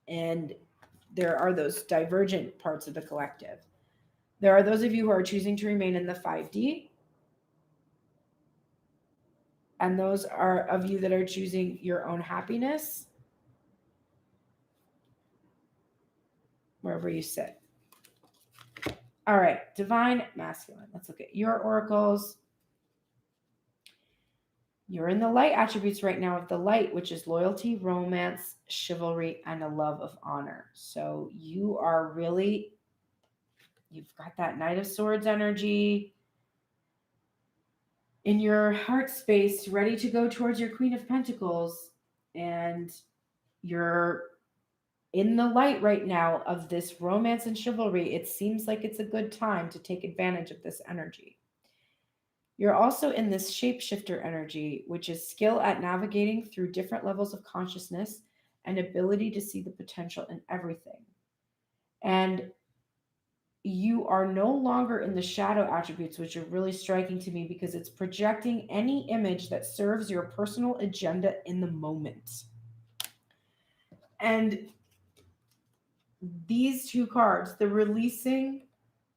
And there are those divergent parts of the collective. There are those of you who are choosing to remain in the 5D, and those are of you that are choosing your own happiness wherever you sit. All right, divine masculine. Let's look at your oracles. You're in the light attributes right now of the light, which is loyalty, romance, chivalry, and a love of honor. So you are really, you've got that Knight of Swords energy in your heart space, ready to go towards your Queen of Pentacles. And you're in the light right now of this romance and chivalry. It seems like it's a good time to take advantage of this energy. You're also in this shapeshifter energy, which is skill at navigating through different levels of consciousness and ability to see the potential in everything. And you are no longer in the shadow attributes, which are really striking to me because it's projecting any image that serves your personal agenda in the moment. And these two cards, the releasing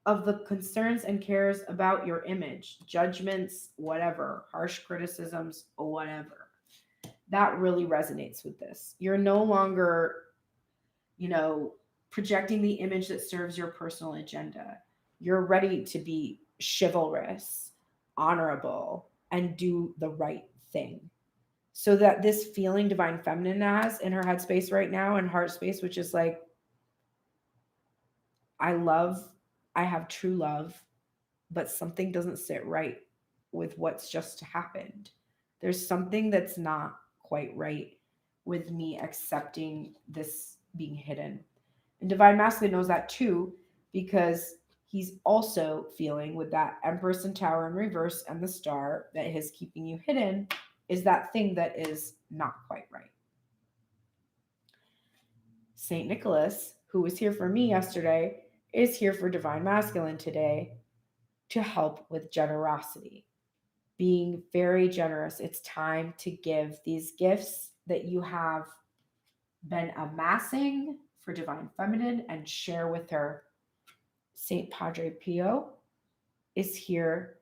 of the concerns and cares about your image, judgments, whatever, harsh criticisms, whatever, that really resonates with this. You're no longer, projecting the image that serves your personal agenda. You're ready to be chivalrous, honorable, and do the right thing. So that this feeling divine feminine has in her headspace right now and heart space, which is like, I have true love, but something doesn't sit right with what's just happened. There's something that's not quite right with me accepting this being hidden. And divine masculine knows that too, because he's also feeling with that Empress and Tower in reverse and the star that is keeping you hidden is that thing that is not quite right. St. Nicholas, who was here for me yesterday, is here for Divine Masculine today to help with generosity. Being very generous. It's time to give these gifts that you have been amassing for Divine Feminine and share with her. St. Padre Pio is here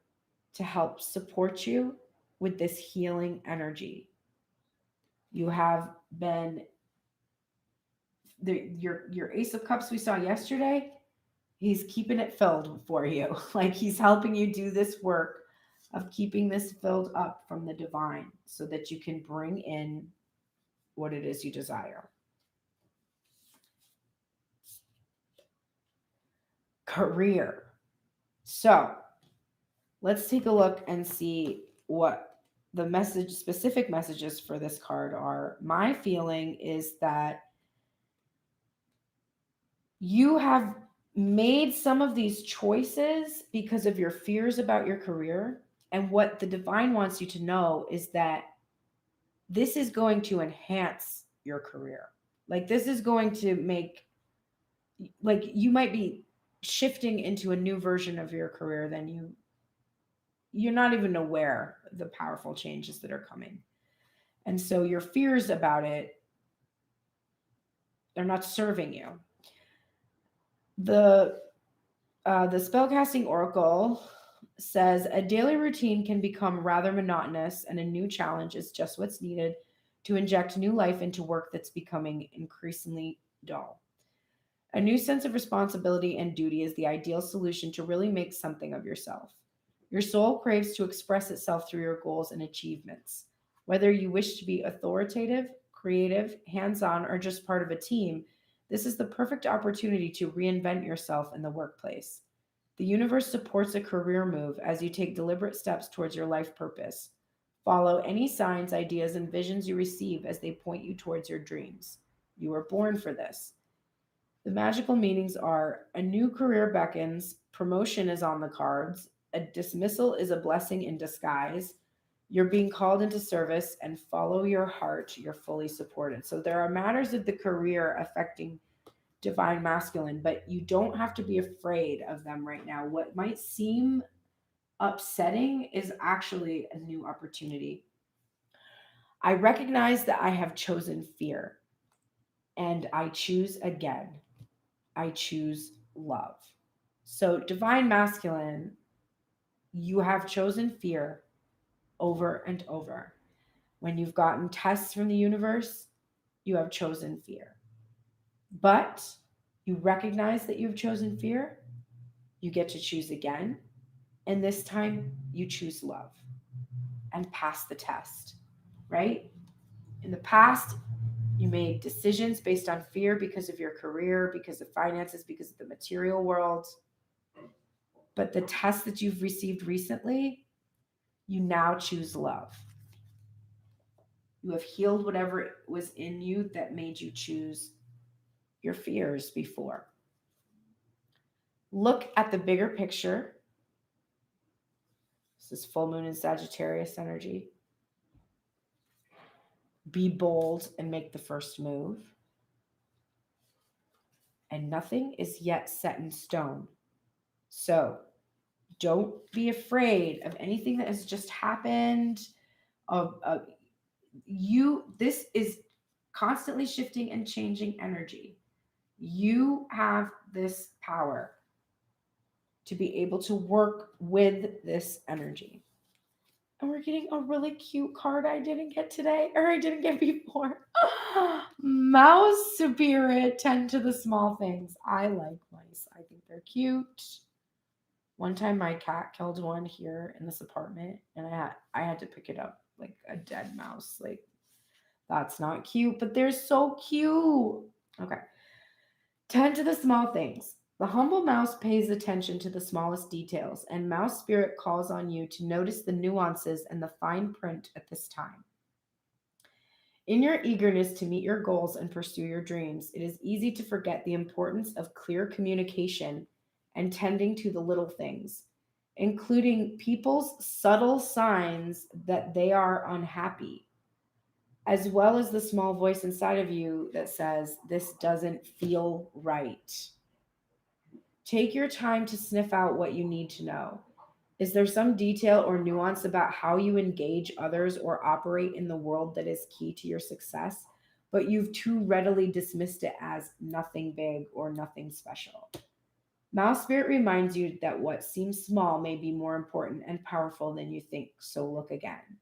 to help support you with this healing energy. You have been your Ace of Cups we saw yesterday. He's keeping it filled for you. Like he's helping you do this work of keeping this filled up from the divine so that you can bring in what it is you desire. Career. So let's take a look and see what the specific messages for this card are. My feeling is that you have made some of these choices because of your fears about your career. And what the divine wants you to know is that this is going to enhance your career. Like this is going to make, like you might be shifting into a new version of your career than you're not even aware of the powerful changes that are coming. And so your fears about it, they're not serving you. The spellcasting oracle says a daily routine can become rather monotonous, and a new challenge is just what's needed to inject new life into work that's becoming increasingly dull. A new sense of responsibility and duty is the ideal solution to really make something of yourself. Your soul craves to express itself through your goals and achievements. Whether you wish to be authoritative, creative, hands-on, or just part of a team, this is the perfect opportunity to reinvent yourself in the workplace. The universe supports a career move as you take deliberate steps towards your life purpose. Follow any signs, ideas, and visions you receive as they point you towards your dreams. You were born for this. The magical meanings are a new career beckons, promotion is on the cards, a dismissal is a blessing in disguise, you're being called into service, and follow your heart, you're fully supported. So there are matters of the career affecting Divine Masculine, but you don't have to be afraid of them right now. What might seem upsetting is actually a new opportunity. I recognize that I have chosen fear, and I choose again. I choose love. So, Divine Masculine, you have chosen fear over and over. When you've gotten tests from the universe, you have chosen fear. But you recognize that you've chosen fear, you get to choose again. And this time you choose love and pass the test, right? In the past, you made decisions based on fear because of your career, because of finances, because of the material world. But the test that you've received recently, you now choose love. You have healed whatever was in you that made you choose your fears before. Look at the bigger picture. This is full moon in Sagittarius energy. Be bold and make the first move. And nothing is yet set in stone. So don't be afraid of anything that has just happened. This is constantly shifting and changing energy. You have this power to be able to work with this energy. And we're getting a really cute card I didn't get today, or I didn't get before. Mouse spirit, tend to the small things. I like mice. I think they're cute. One time my cat killed one here in this apartment, and I had to pick it up like a dead mouse. Like, that's not cute, but they're so cute. Okay. Tend to the small things. The humble mouse pays attention to the smallest details, and mouse spirit calls on you to notice the nuances and the fine print at this time. In your eagerness to meet your goals and pursue your dreams, it is easy to forget the importance of clear communication and tending to the little things, including people's subtle signs that they are unhappy, as well as the small voice inside of you that says, "This doesn't feel right." Take your time to sniff out what you need to know. Is there some detail or nuance about how you engage others or operate in the world that is key to your success, but you've too readily dismissed it as nothing big or nothing special? Mouse Spirit reminds you that what seems small may be more important and powerful than you think, so look again.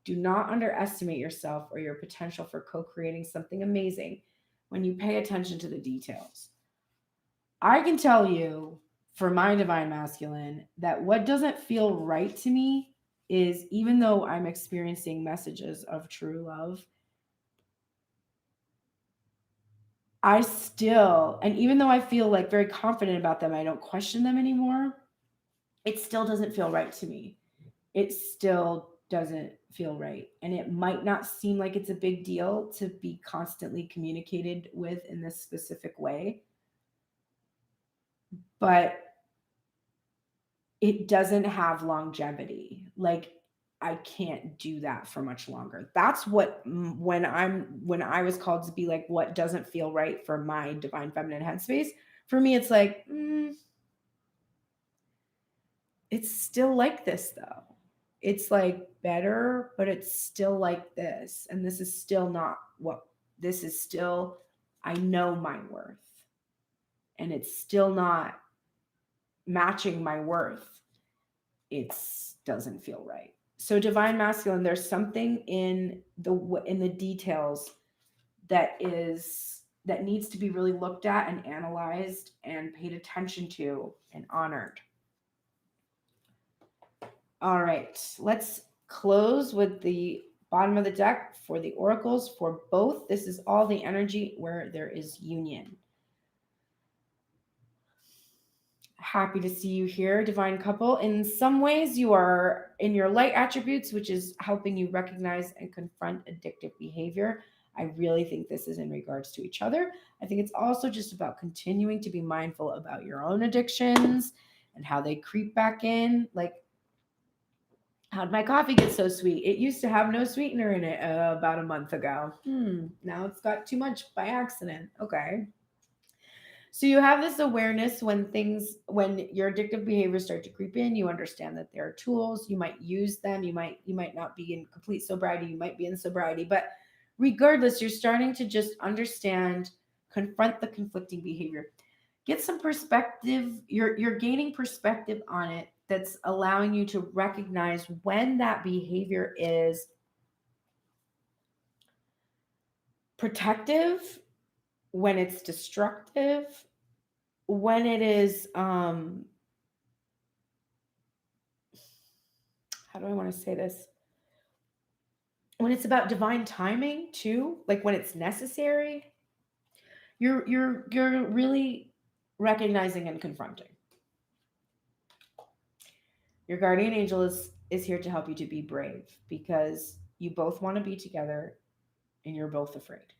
Do not underestimate yourself or your potential for co creating something amazing when you pay attention to the details. I can tell you for my divine masculine that what doesn't feel right to me is, even though I'm experiencing messages of true love, I still, and even though I feel like very confident about them, I don't question them anymore. It still doesn't feel right to me. It still doesn't feel right. And it might not seem like it's a big deal to be constantly communicated with in this specific way, but it doesn't have longevity. Like, I can't do that for much longer. That's what, when I was called to be like, what doesn't feel right for my divine feminine headspace, for me it's like, it's still like this though. It's like better, but it's still like this, and this is still not what, this is still, I know my worth, and it's still not matching my worth. It doesn't feel right. So divine masculine, there's something in the details that needs to be really looked at and analyzed and paid attention to and honored. All right, let's close with the bottom of the deck for the oracles for both. This is all the energy where there is union. Happy to see you here, divine couple. In some ways, you are in your light attributes, which is helping you recognize and confront addictive behavior. I really think this is in regards to each other. I think it's also just about continuing to be mindful about your own addictions and how they creep back in. Like, how'd my coffee get so sweet? It used to have no sweetener in it about a month ago. Now it's got too much by accident. Okay. So you have this awareness when your addictive behaviors start to creep in, you understand that there are tools, you might use them, you might not be in complete sobriety, you might be in sobriety, but regardless, you're starting to just understand, confront the conflicting behavior. Get some perspective, you're gaining perspective on it that's allowing you to recognize when that behavior is protective, when it's destructive, when it is how do I want to say this? When it's about divine timing too, like when it's necessary, you're really recognizing and confronting. Your guardian angel is here to help you to be brave, because you both want to be together and you're both afraid.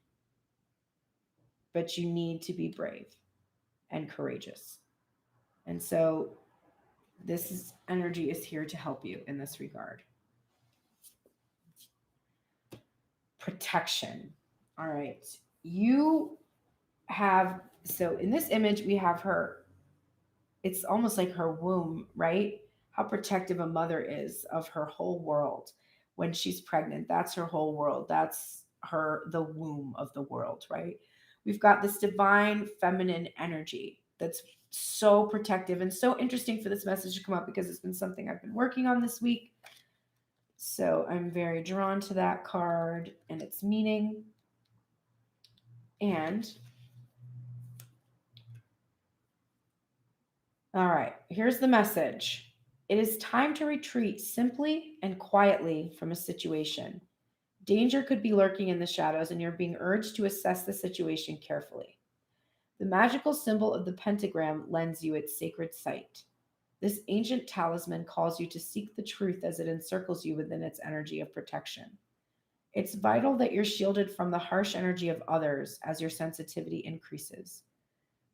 But you need to be brave and courageous. And so energy is here to help you in this regard. Protection. All right. You have, so in this image, we have her. It's almost like her womb, right? How protective a mother is of her whole world when she's pregnant. That's her whole world. That's the womb of the world, right? We've got this divine feminine energy that's so protective and so interesting for this message to come up, because it's been something I've been working on this week. So I'm very drawn to that card and its meaning. And all right, here's the message. It is time to retreat simply and quietly from a situation. Danger could be lurking in the shadows, and you're being urged to assess the situation carefully. The magical symbol of the pentagram lends you its sacred sight. This ancient talisman calls you to seek the truth as it encircles you within its energy of protection. It's vital that you're shielded from the harsh energy of others as your sensitivity increases.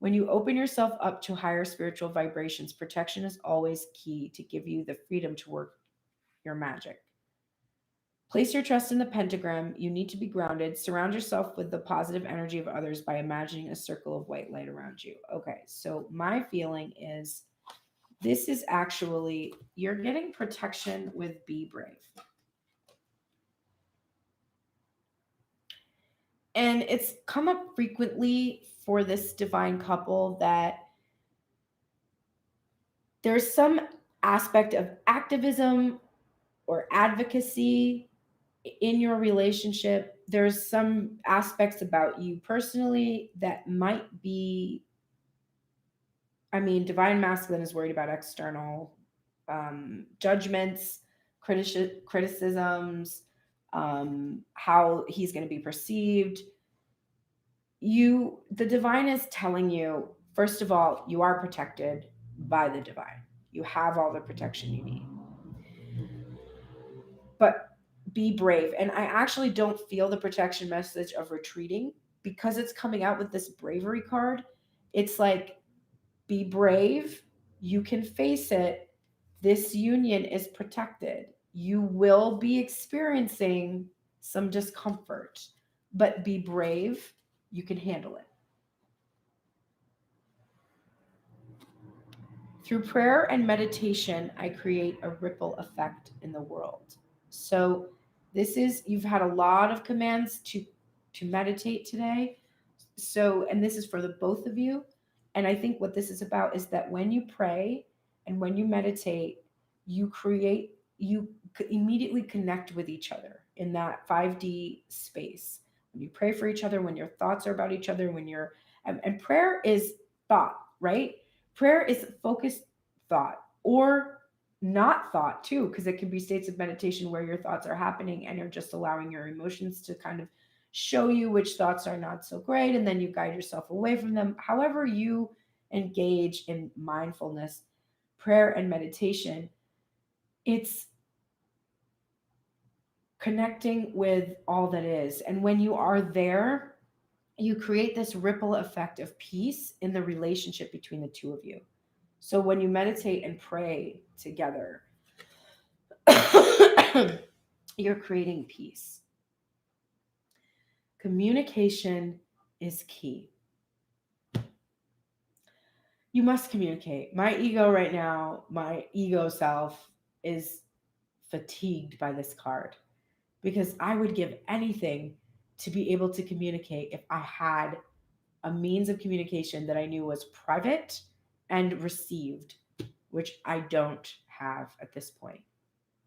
When you open yourself up to higher spiritual vibrations, protection is always key to give you the freedom to work your magic. Place your trust in the pentagram. You need to be grounded. Surround yourself with the positive energy of others by imagining a circle of white light around you. Okay, so my feeling is this is actually, you're getting protection with Be Brave. And it's come up frequently for this divine couple that there's some aspect of activism or advocacy in your relationship. There's some aspects about you personally that might be, I mean, divine masculine is worried about external judgments, criticisms, how he's going to be perceived. The divine is telling you, first of all, you are protected by the divine. You have all the protection you need. But be brave. And I actually don't feel the protection message of retreating because it's coming out with this bravery card. It's like, be brave. You can face it. This union is protected. You will be experiencing some discomfort, but be brave. You can handle it. Through prayer and meditation, I create a ripple effect in the world. So this is, you've had a lot of commands to meditate today. So, and this is for the both of you. And I think what this is about is that when you pray and when you meditate, you immediately connect with each other in that 5D space. When you pray for each other, when your thoughts are about each other, and prayer is thought, right? Prayer is focused thought or not thought too, because it can be states of meditation where your thoughts are happening and you're just allowing your emotions to kind of show you which thoughts are not so great, and then you guide yourself away from them. However you engage in mindfulness, prayer, and meditation, it's connecting with all that is. And when you are there, you create this ripple effect of peace in the relationship between the two of you. So when you meditate and pray together, you're creating peace. Communication is key. You must communicate. My ego right now, my ego self is fatigued by this card because I would give anything to be able to communicate if I had a means of communication that I knew was private and received, which I don't have at this point.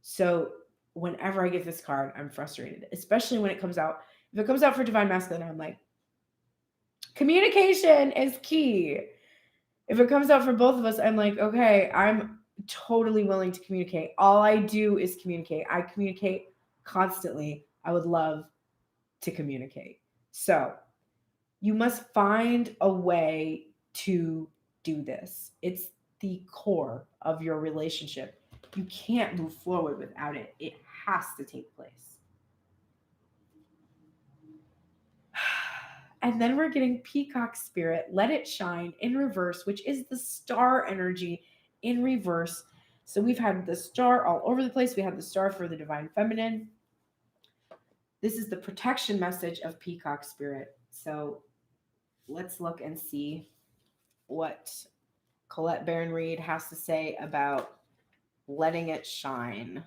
So whenever I get this card, I'm frustrated, especially when it comes out. If it comes out for Divine Masculine, I'm like, communication is key. If it comes out for both of us, I'm like, okay, I'm totally willing to communicate. All I do is communicate. I communicate constantly. I would love to communicate. So you must find a way to do this. It's the core of your relationship. You can't move forward without it. It has to take place. And then we're getting Peacock Spirit, Let It Shine in reverse, which is the star energy in reverse. So we've had the star all over the place. We had the star for the Divine Feminine. This is the protection message of Peacock Spirit. So let's look and see what Colette Baron-Reed has to say about letting it shine.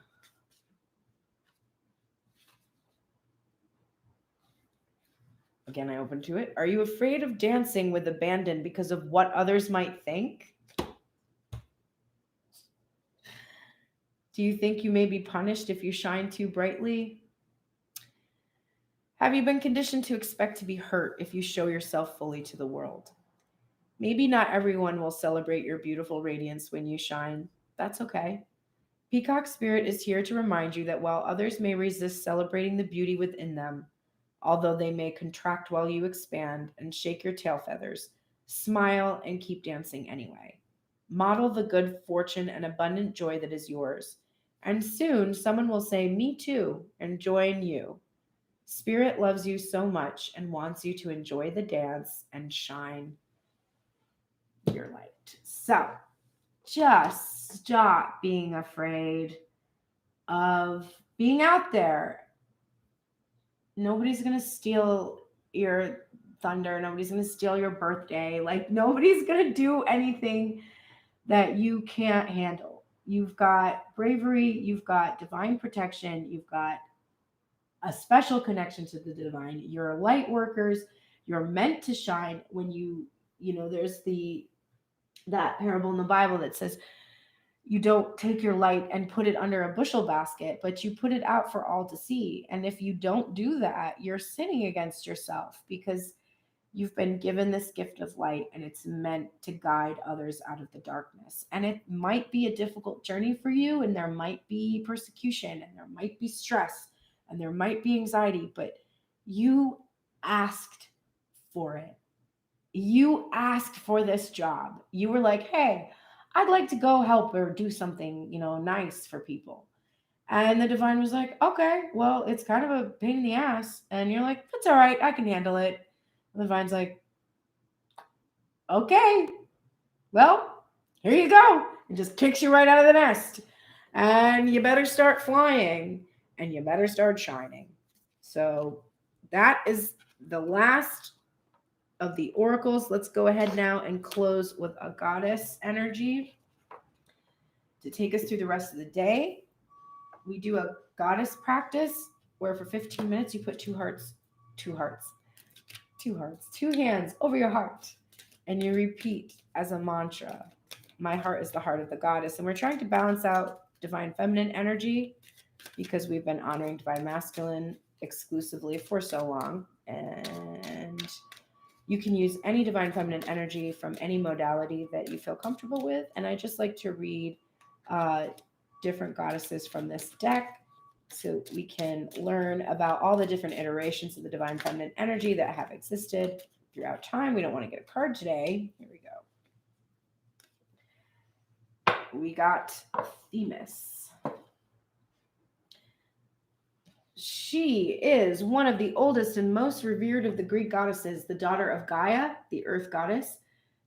Again, I open to it. Are you afraid of dancing with abandon because of what others might think? Do you think you may be punished if you shine too brightly? Have you been conditioned to expect to be hurt if you show yourself fully to the world? Maybe not everyone will celebrate your beautiful radiance when you shine. That's okay. Peacock Spirit is here to remind you that while others may resist celebrating the beauty within them, although they may contract while you expand and shake your tail feathers, smile and keep dancing anyway. Model the good fortune and abundant joy that is yours. And soon someone will say, me too, and join you. Spirit loves you so much and wants you to enjoy the dance and shine your light. So just stop being afraid of being out there. Nobody's going to steal your thunder. Nobody's going to steal your birthday. Like, nobody's going to do anything that you can't handle. You've got bravery, you've got divine protection, you've got a special connection to the divine. You're light workers. You're meant to shine. When there's that parable in the Bible that says you don't take your light and put it under a bushel basket, but you put it out for all to see. And if you don't do that, you're sinning against yourself, because you've been given this gift of light, and it's meant to guide others out of the darkness. And it might be a difficult journey for you, and there might be persecution, and there might be stress, and there might be anxiety, but you asked for it. You asked for this job. You were like, hey, I'd like to go help or do something, nice for people. And the divine was like, okay, well, it's kind of a pain in the ass. And you're like, that's all right, I can handle it. And the divine's like, okay, well, here you go. And just kicks you right out of the nest. And you better start flying, and you better start shining. So that is the last of the oracles. Let's go ahead now and close with a goddess energy to take us through the rest of the day. We do a goddess practice where for 15 minutes you put two hands over your heart, and you repeat as a mantra, my heart is the heart of the goddess. And we're trying to balance out divine feminine energy, because we've been honoring divine masculine exclusively for so long. And you can use any divine feminine energy from any modality that you feel comfortable with. And I just like to read different goddesses from this deck, so we can learn about all the different iterations of the divine feminine energy that have existed throughout time. We don't want to get a card today. Here we go. We got Themis. She is one of the oldest and most revered of the Greek goddesses, the daughter of Gaia, the earth goddess.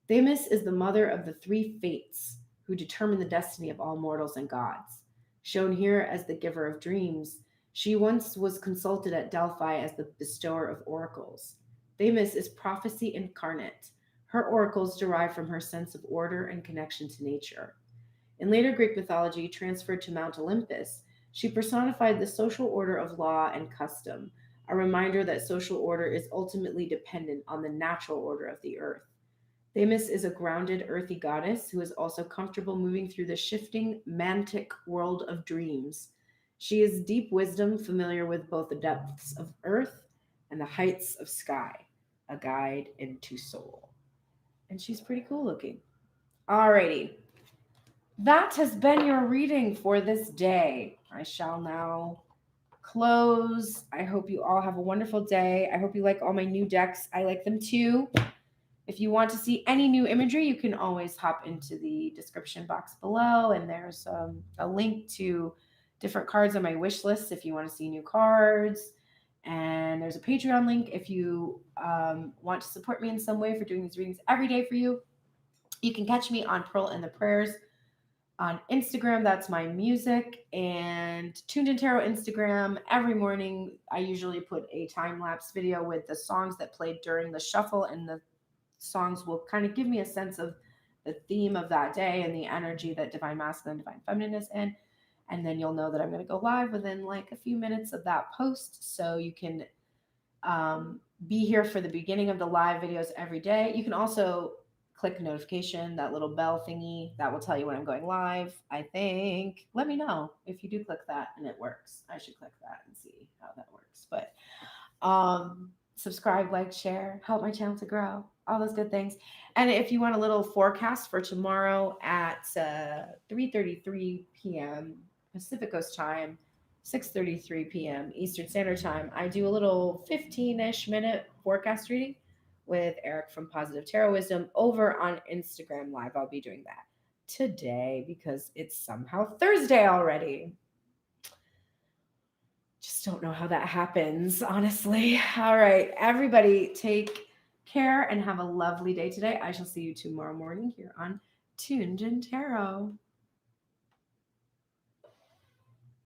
Themis is the mother of the three fates, who determine the destiny of all mortals and gods. Shown here as the giver of dreams, she once was consulted at Delphi as the bestower of oracles. Themis is prophecy incarnate. Her oracles derive from her sense of order and connection to nature. In later Greek mythology, transferred to Mount Olympus, she personified the social order of law and custom, a reminder that social order is ultimately dependent on the natural order of the earth. Themis is a grounded, earthy goddess who is also comfortable moving through the shifting, mantic world of dreams. She is deep wisdom, familiar with both the depths of earth and the heights of sky, a guide into soul. And she's pretty cool looking. Alrighty. That has been your reading for this day. I shall now close. I hope you all have a wonderful day. I hope you like all my new decks. I like them too. If you want to see any new imagery, you can always hop into the description box below, and there's a link to different cards on my wish list if you want to see new cards. And there's a Patreon link if you want to support me in some way for doing these readings every day for you. You can catch me on Pearl and the Prayers on Instagram. That's my music. And Tuned in Tarot Instagram. Every morning, I usually put a time-lapse video with the songs that played during the shuffle, and the songs will kind of give me a sense of the theme of that day and the energy that divine masculine and divine feminine is in. And then you'll know that I'm going to go live within like a few minutes of that post. So you can be here for the beginning of the live videos every day. You can also click notification, that little bell thingy that will tell you when I'm going live, I think. Let me know if you do click that and it works. I should click that and see how that works. But subscribe, like, share, help my channel to grow, all those good things. And if you want a little forecast for tomorrow at 3:33 p.m. Pacific Coast time, 6:33 p.m. Eastern Standard Time, I do a little 15-ish minute forecast reading with Eric from Positive Tarot Wisdom over on Instagram Live. I'll be doing that today because it's somehow Thursday already. Just don't know how that happens, honestly. All right, everybody, take care and have a lovely day today. I shall see you tomorrow morning here on Tuned in Tarot.